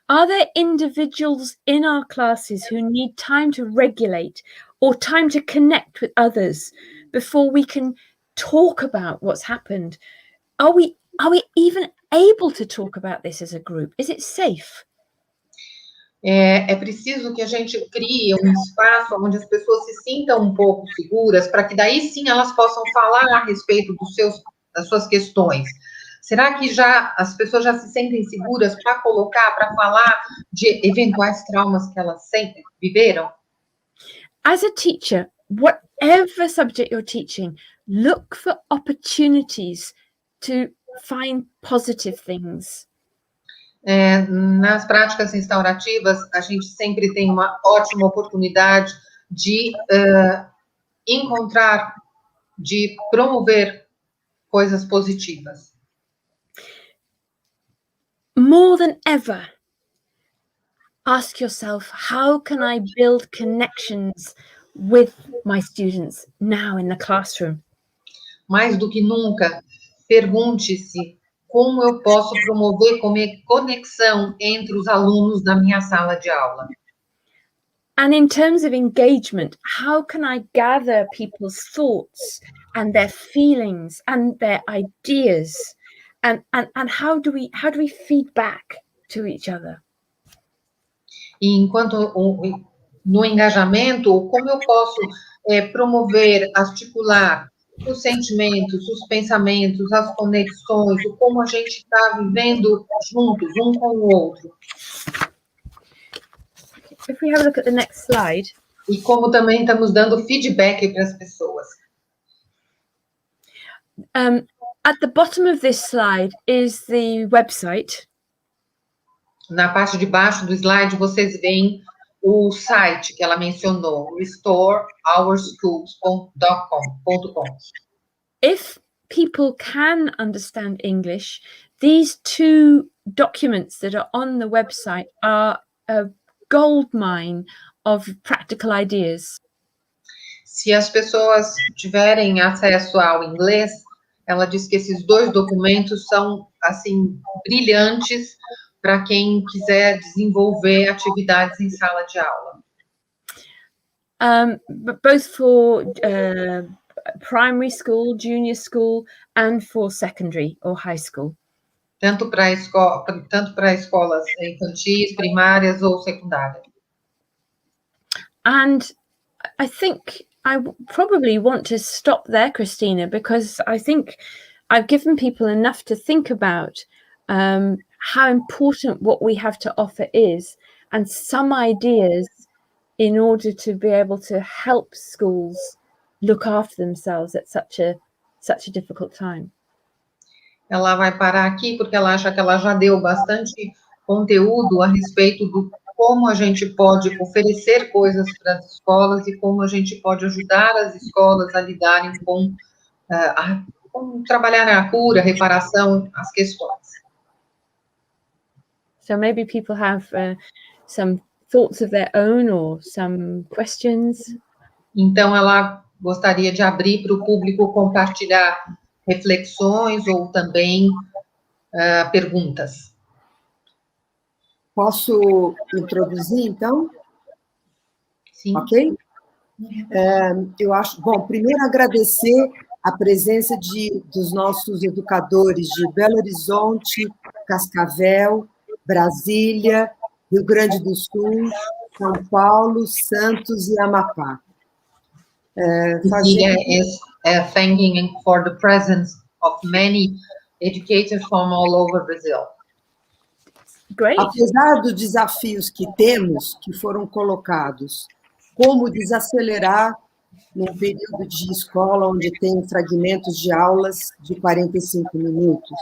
Are there individuals in our classes who need time to regulate or time to connect with others before we can talk about what's happened? Are we even able to talk about this as a group? Is it safe? É preciso que a gente crie um espaço onde as pessoas se sintam um pouco seguras, para que daí sim elas possam falar a respeito das suas questões. Será que as pessoas já se sentem seguras para colocar, para falar de eventuais traumas que elas sempre viveram? As a teacher, whatever subject you're teaching, look for opportunities to find positive things. Nas práticas restaurativas, a gente sempre tem uma ótima oportunidade de encontrar, de promover coisas positivas. More than ever, ask yourself, how can I build connections with my students now in the classroom? Mais do que nunca, pergunte-se como eu posso promover conexão entre os alunos da minha sala de aula. And in terms of engagement, how can I gather people's thoughts and their feelings and their ideas? And how do we feed back to each other? E enquanto no engajamento, como eu posso promover, articular os sentimentos, os pensamentos, as conexões, o como a gente está vivendo juntos, um com o outro. If we have a look at the next slide. E como também estamos dando feedback para as pessoas. At the bottom of this slide is the website. Na parte de baixo do slide, vocês veem o site que ela mencionou, restaureourschools.com. If people can understand English, these two documents that are on the website are a goldmine of practical ideas. Se as pessoas tiverem acesso ao inglês, ela diz que esses dois documentos são, assim, brilhantes para quem quiser desenvolver atividades em sala de aula. Both for primary school, junior school, and for secondary or high school. Tanto para escolas infantis, primárias ou secundárias. And I think I probably want to stop there, Christina, because I think I've given people enough to think about how important what we have to offer is, and some ideas in order to be able to help schools look after themselves at such a difficult time. Ela vai parar aqui porque ela acha que ela já deu bastante conteúdo a respeito do como a gente pode oferecer coisas para as escolas e como a gente pode ajudar as escolas a lidarem com trabalhar a cura, a reparação, as questões. So maybe people have some thoughts of their own or some questions. Então, ela gostaria de abrir para o público compartilhar reflexões ou também perguntas. Posso introduzir, então? Sim. Ok? Eu acho... Bom, primeiro agradecer a presença dos nossos educadores de Belo Horizonte, Cascavel, Brasília, Rio Grande do Sul, São Paulo, Santos e Amapá. Cecilia is thanking for the presence of many educators from all over Brazil. Great. Apesar dos desafios que temos, que foram colocados, como desacelerar num período de escola onde tem fragmentos de aulas de 45 minutos.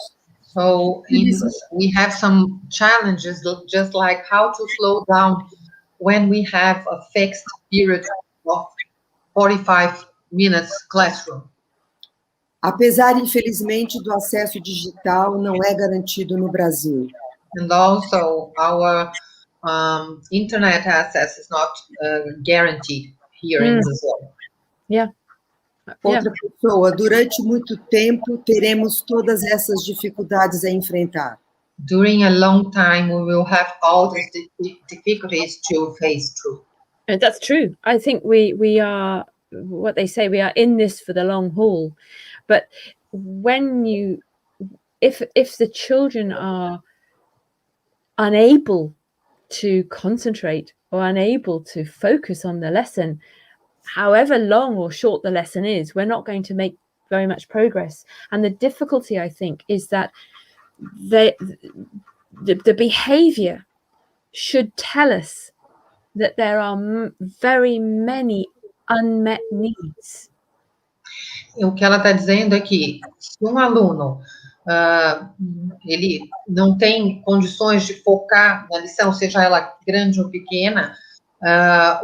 So we have some challenges, just like how to slow down when we have a fixed period of 45 minutes classroom. Apesar, infelizmente, do acesso digital não é garantido no Brasil. And also our internet access is not guaranteed here in Brazil. Yeah. Outra pessoa, durante muito tempo teremos todas essas dificuldades a enfrentar. During a long time, we will have all these difficulties to face through. That's true. I think we are, what they say, we are in this for the long haul. But when if the children are unable to concentrate or unable to focus on the lesson, however long or short the lesson is, we're not going to make very much progress. And the difficulty, I think, is that the behavior should tell us that there are very many unmet needs. O que ela está dizendo é que se um aluno ele não tem condições de focar na lição, seja ela grande ou pequena,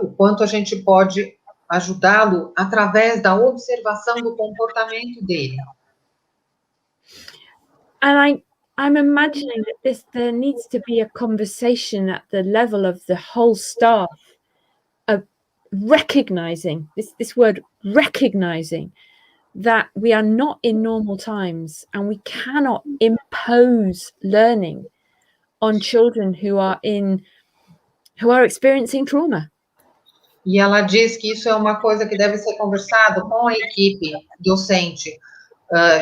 o quanto a gente pode ajudá-lo através da observação do comportamento dele. And I'm imagining that there needs to be a conversation at the level of the whole staff of recognizing this word, recognizing that we are not in normal times and we cannot impose learning on children who are experiencing trauma. E ela diz que isso é uma coisa que deve ser conversado com a equipe docente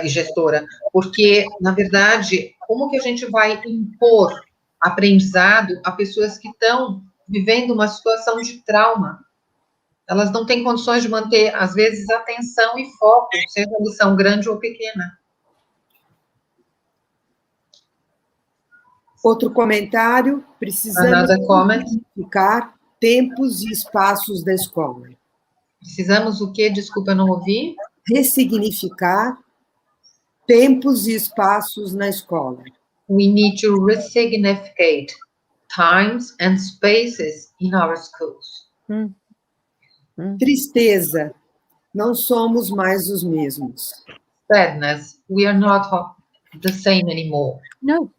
e gestora, porque, na verdade, como que a gente vai impor aprendizado a pessoas que estão vivendo uma situação de trauma? Elas não têm condições de manter, às vezes, atenção e foco, seja a lição grande ou pequena. Outro comentário, precisamos identificar tempos e espaços da escola. Precisamos o quê? Desculpa, eu não ouvi. Ressignificar tempos e espaços na escola. We need to resignificate times and spaces in our schools. Tristeza, não somos mais os mesmos. Sadness, we are not the same anymore. No.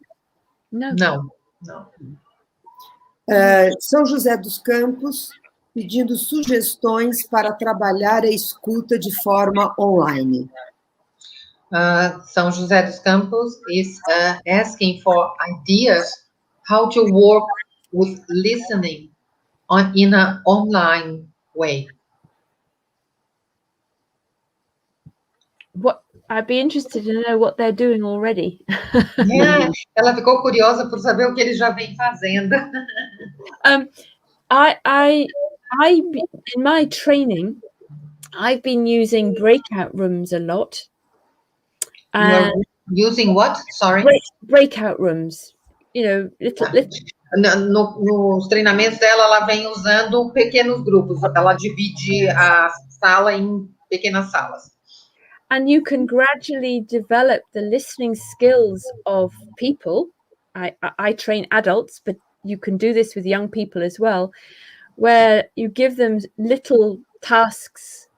São José dos Campos pedindo sugestões para trabalhar a escuta de forma online. São José dos Campos is asking for ideas how to work with listening in an online way. I'd be interested to know what they're doing already. Ela ficou curiosa por saber o que eles já vêm fazendo. I in my training, I've been using breakout rooms a lot. Using what? Sorry. Breakout rooms. You know, little. Nos treinamentos dela, ela vem usando pequenos grupos. Ela divide a sala em pequenas salas. And you can gradually develop the listening skills of people. I train adults, but you can do this with young people as well, where you give them little tasks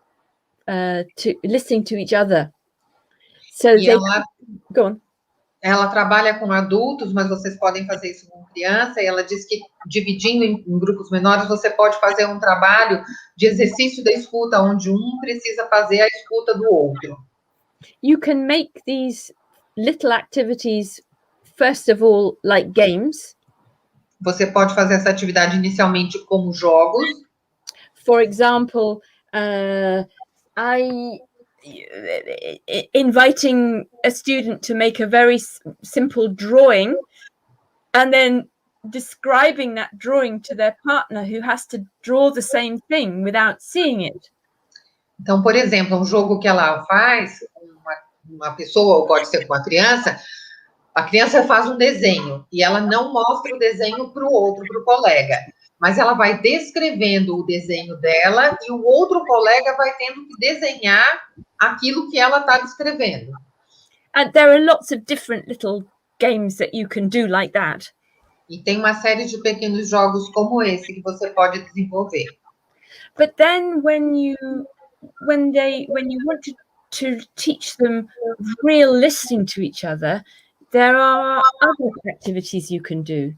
to listening to each other. So go on. Ela trabalha com adultos, mas vocês podem fazer isso com criança, e ela diz que dividindo em grupos menores, você pode fazer um trabalho de exercício da escuta, onde um precisa fazer a escuta do outro. You can make these little activities, first of all, like games. Você pode fazer essa atividade inicialmente como jogos. For example, inviting a student to make a very simple drawing and then describing that drawing to their partner who has to draw the same thing without seeing it. Então, por exemplo, um jogo que ela faz, uma pessoa, ou pode ser com uma criança, a criança faz um desenho e ela não mostra o desenho para o outro, para o colega, mas ela vai descrevendo o desenho dela e o outro colega vai tendo que desenhar aquilo que ela está descrevendo. And there are lots of different little games that you can do like that. E tem uma série de pequenos jogos como esse que você pode desenvolver. But then when you want to teach them real listening to each other, there are other activities you can do.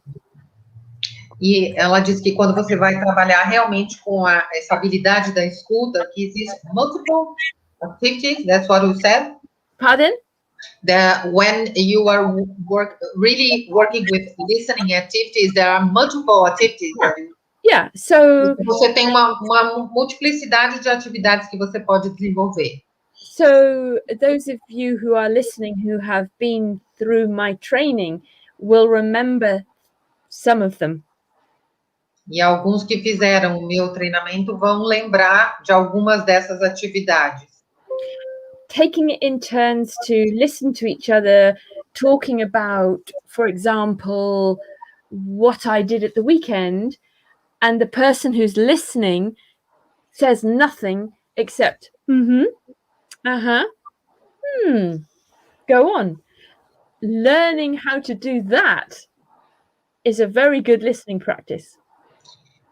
E ela diz que quando você vai trabalhar realmente com essa habilidade da escuta, que existe multiple activities, that's what you said? Pardon? When you are really working with listening activities, there are multiple activities. Yeah, so você tem uma multiplicidade de atividades que você pode desenvolver. So those of you who are listening who have been through my training will remember some of them. E alguns que fizeram o meu treinamento vão lembrar de algumas dessas atividades. Taking it in turns to listen to each other, talking about, for example, what I did at the weekend, and the person who's listening says nothing except, uh-huh, go on. Learning how to do that is a very good listening practice.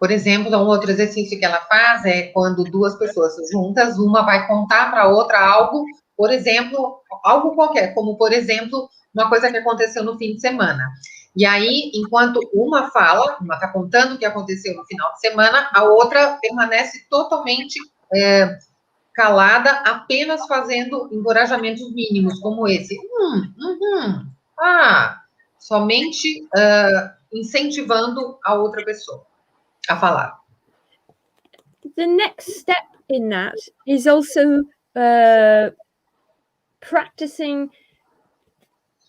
Por exemplo, um outro exercício que ela faz é quando duas pessoas juntas, uma vai contar para a outra algo, por exemplo, algo qualquer, como, por exemplo, uma coisa que aconteceu no fim de semana. E aí, enquanto uma fala, uma está contando o que aconteceu no final de semana, a outra permanece totalmente calada, apenas fazendo encorajamentos mínimos, como esse. Somente incentivando a outra pessoa a falar. The next step in that is also practicing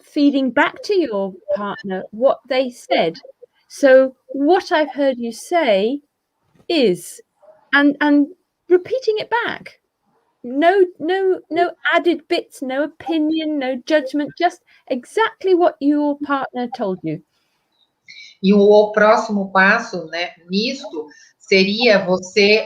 feeding back to your partner what they said. So what I've heard you say is, and repeating it back. No added bits, no opinion, no judgment, just exactly what your partner told you. E o próximo passo, né, nisto, seria você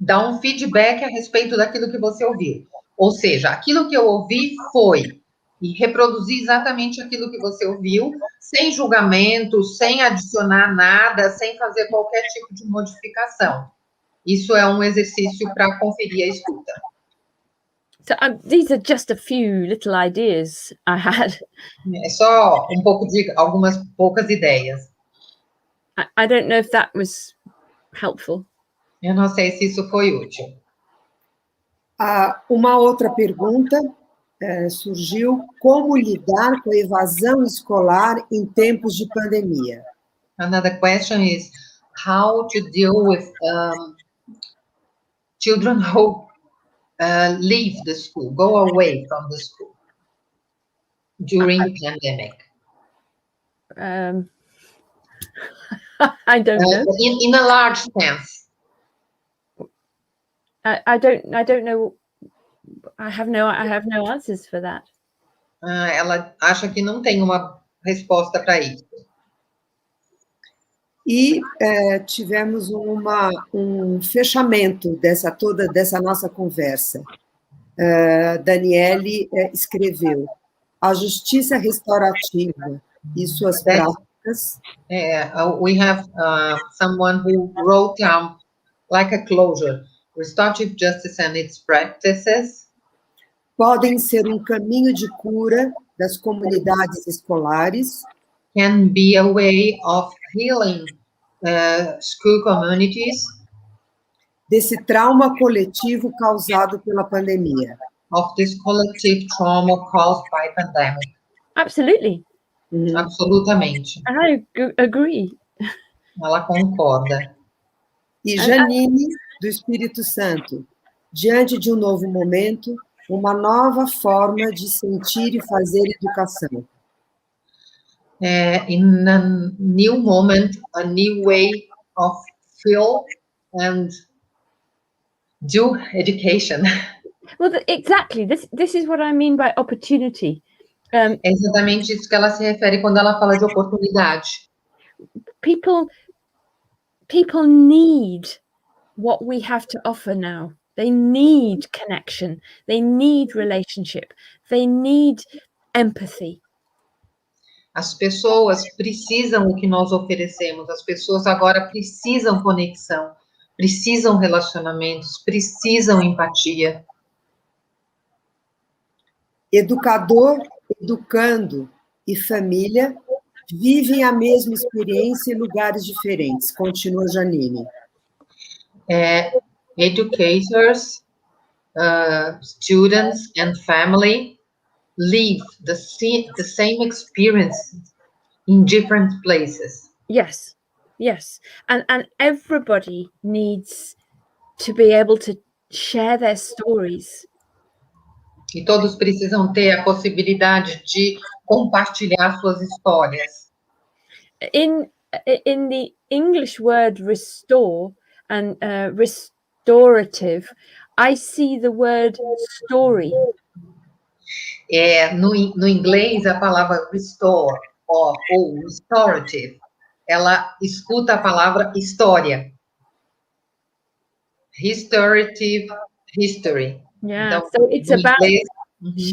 dar um feedback a respeito daquilo que você ouviu. Ou seja, aquilo que eu ouvi foi, e reproduzir exatamente aquilo que você ouviu, sem julgamento, sem adicionar nada, sem fazer qualquer tipo de modificação. Isso é um exercício para conferir a escuta. So these are just a few little ideas I had. É só um pouco de algumas poucas ideias. I don't know if that was helpful. Eu não sei se isso foi útil. Uma outra pergunta surgiu: como lidar com a evasão escolar em tempos de pandemia? Another question is how to deal with children who leave the school, go away from the school during the pandemic. I don't know. In a large sense. I don't know. I have no answers for that. Ela acha que não tem uma resposta para isso. E tivemos um fechamento dessa nossa conversa. Daniele escreveu: a justiça restaurativa e suas práticas. We have someone who wrote down like a closure, restorative justice and its practices. Podem ser um caminho de cura das comunidades escolares. Can be a way of healing school communities. Desse trauma coletivo causado pela pandemia. Of this collective trauma caused by pandemic. Absolutely. Absolutamente. I agree. Ela concorda. E Janine, do Espírito Santo: diante de um novo momento, uma nova forma de sentir e fazer educação. In a new moment, a new way of feel and do education. Well, exactly. This is what I mean by opportunity. É exatamente isso que ela se refere quando ela fala de oportunidade. People need what we have to offer now. They need connection. They need relationship. They need empathy. As pessoas precisam o que nós oferecemos. As pessoas agora precisam conexão. precisam relacionamentos, precisam empatia. Educador, educando e família vivem a mesma experiência em lugares diferentes, continua Janine. Educators, students and family live the same experience in different places. Yes, yes. And everybody needs to be able to share their stories. E todos precisam ter a possibilidade de compartilhar suas histórias. In the English word restore and restorative, I see the word story. No inglês, a palavra restore ou restorative, ela escuta a palavra história. Restorative, history. Yeah, Então, so it's no about inglês,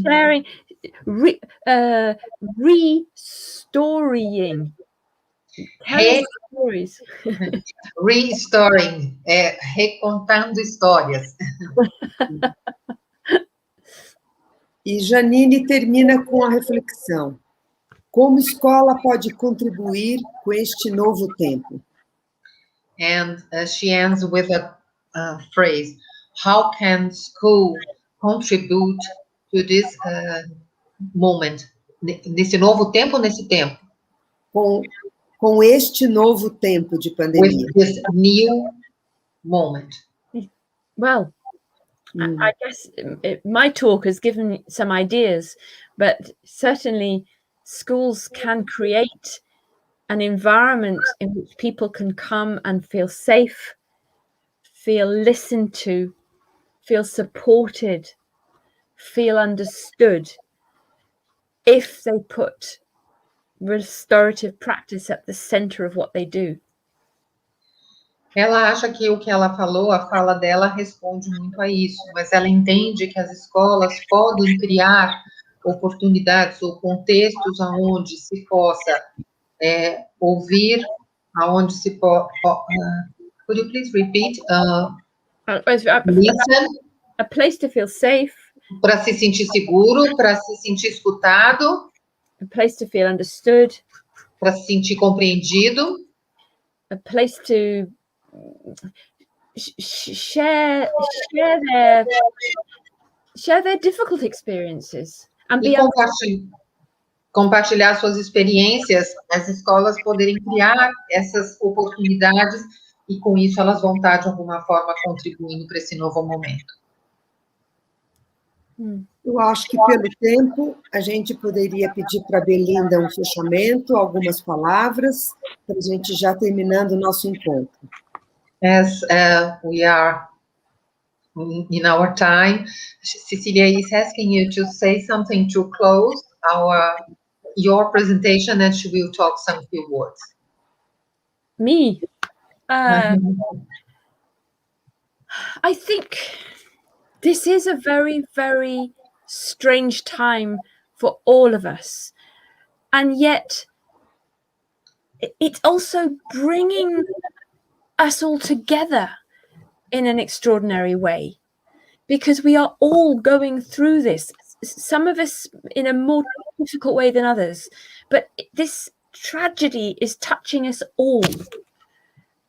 sharing, restoring, telling stories. Restoring, recontando histórias. E Janine termina com a reflexão. Como escola pode contribuir com este novo tempo? And she ends with a phrase, how can school contribute to this moment? Nesse novo tempo ou nesse tempo? Com este novo tempo de pandemia. With this new moment. Well, I guess my talk has given some ideas, but certainly schools can create an environment in which people can come and feel safe, feel listened to, feel supported, feel understood, if they put restorative practice at the center of what they do. Ela acha que o que ela falou, a fala dela responde muito a isso, mas ela entende que as escolas podem criar oportunidades ou contextos aonde se possa ouvir, aonde se pode... could you please repeat? Listen. A place to feel safe. Para se sentir seguro, para se sentir escutado. A place to feel understood. Para se sentir compreendido. A place to share their difficult experiences and be compartilhar suas experiências, as escolas poderem criar essas oportunidades e com isso elas vão estar de alguma forma contribuindo para esse novo momento. Eu acho que pelo tempo a gente poderia pedir para a Belinda um fechamento, algumas palavras, para a gente já terminando o nosso encontro. As we are in our time, Cecilia is asking you to say something to close your presentation, and she will talk some few words. Me? I think this is a very, very strange time for all of us. And yet, it's also bringing us all together in an extraordinary way, because we are all going through this. Some of us in a more difficult way than others, but this tragedy is touching us all.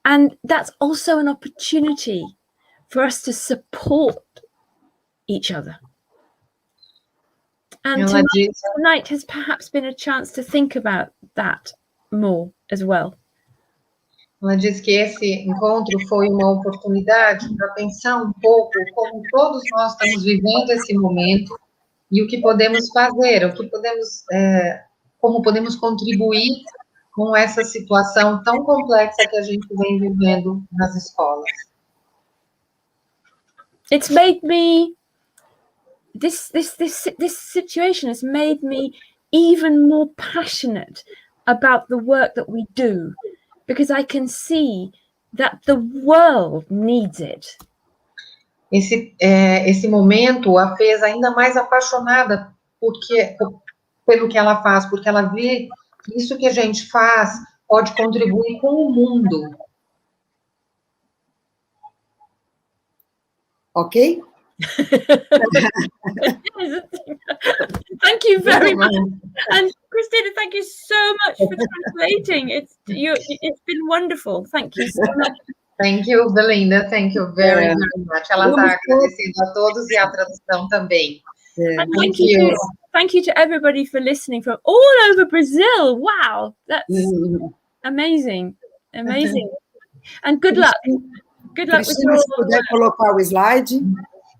And that's also an opportunity for us to support each other. And tonight has perhaps been a chance to think about that more as well. Ela diz que esse encontro foi uma oportunidade para pensar um pouco como todos nós estamos vivendo esse momento e o que podemos fazer, como podemos contribuir com essa situação tão complexa que a gente vem vivendo nas escolas. It's made me this situation has made me even more passionate about the work that we do, because I can see that the world needs it. Esse momento a fez ainda mais apaixonada pelo que ela faz, porque ela vê que isso que a gente faz pode contribuir com o mundo. Ok? Thank you very much. And Christina, thank you so much for translating. It's been wonderful. Thank you so much. Thank you, Belinda. Thank you very, very much. Ela está agradecendo a todos e a tradução também. And thank you to everybody for listening from all over Brazil. Wow, that's amazing. Amazing. And good luck. Good luck with Cristina, se puder colocar o slide.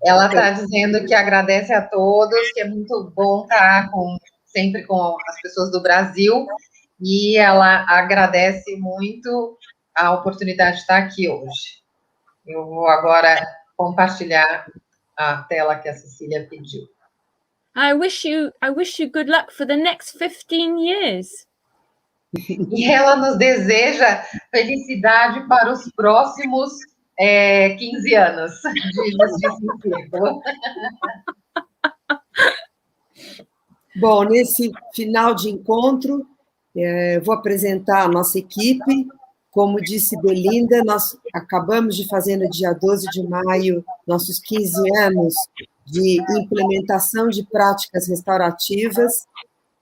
Ela está dizendo que agradece a todos, que é muito bom estar sempre com as pessoas do Brasil, e ela agradece muito a oportunidade de estar aqui hoje. Eu vou agora compartilhar a tela que a Cecília pediu. I wish you good luck for the next 15 years. E ela nos deseja felicidade para os próximos 15 anos de Justiça em Círculo. Bom, nesse final de encontro, vou apresentar a nossa equipe. Como disse Belinda, nós acabamos de fazer no dia 12 de maio nossos 15 anos de implementação de práticas restaurativas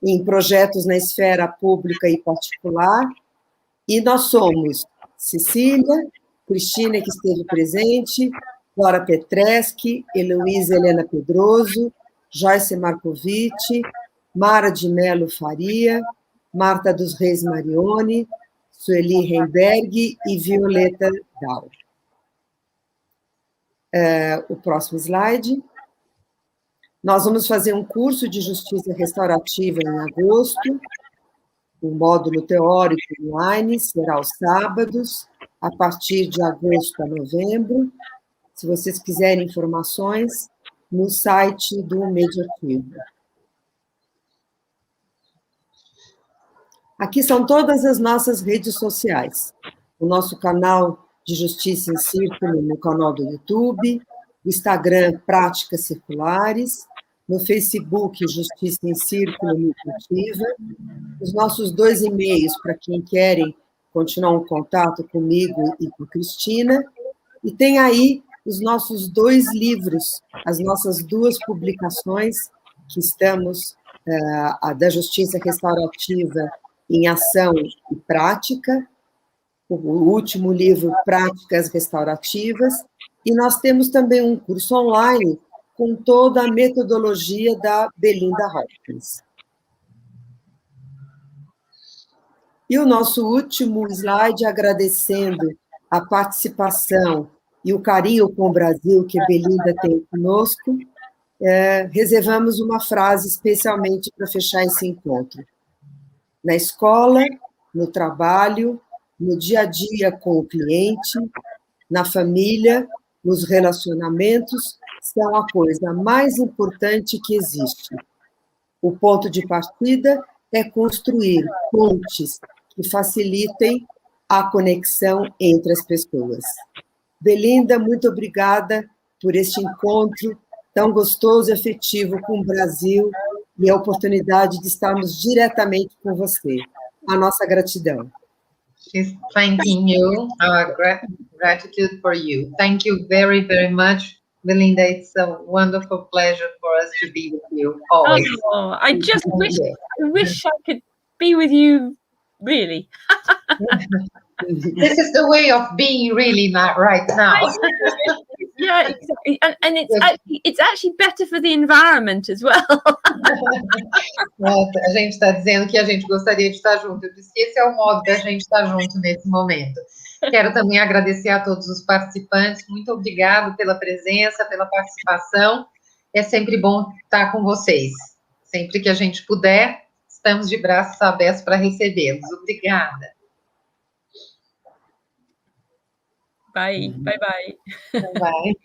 em projetos na esfera pública e particular. E nós somos Cecília, Cristina, que esteve presente, Flora Petreschi, Heloísa Helena Pedroso, Joyce Marcovici, Mara de Mello Faria, Marta dos Reis Marione, Sueli Heimberg e Violeta Dal. O próximo slide. Nós vamos fazer um curso de Justiça Restaurativa em agosto, um módulo teórico online, será aos sábados, a partir de agosto a novembro. Se vocês quiserem informações, no site do Mediativo. Aqui são todas as nossas redes sociais. O nosso canal de Justiça em Círculo no canal do YouTube, o Instagram Práticas Circulares, no Facebook Justiça em Círculo Nutritiva, os nossos 2 e-mails para quem querem continuar um contato comigo e com a Cristina, e tem aí os nossos 2 livros, as nossas 2 publicações que estamos, a da Justiça Restaurativa em Ação e Prática, o último livro, Práticas Restaurativas, e nós temos também um curso online com toda a metodologia da Belinda Hopkins. E o nosso último slide, agradecendo a participação e o carinho com o Brasil que a Belinda tem conosco, reservamos uma frase especialmente para fechar esse encontro. Na escola, no trabalho, no dia a dia com o cliente, na família, nos relacionamentos, são a coisa mais importante que existe. O ponto de partida é construir pontes que facilitem a conexão entre as pessoas. Belinda, muito obrigada por este encontro tão gostoso e afetivo com o Brasil e a oportunidade de estarmos diretamente com você. A nossa gratidão. She's thanking you, our gratitude for you. Thank you very, very much, Belinda. It's a wonderful pleasure for us to be with you always. Oh, I wish I could be with you, really. This is the way of being really not right now. Yeah, exactly. And it's actually better for the environment as well. A gente está dizendo que a gente gostaria de estar junto. Eu disse que esse é o modo da gente estar junto nesse momento. Quero também agradecer a todos os participantes. Muito obrigado pela presença, pela participação. É sempre bom estar com vocês. Sempre que a gente puder, estamos de braços abertos para recebê-los. Obrigada. Bye. Bye-bye. Bye.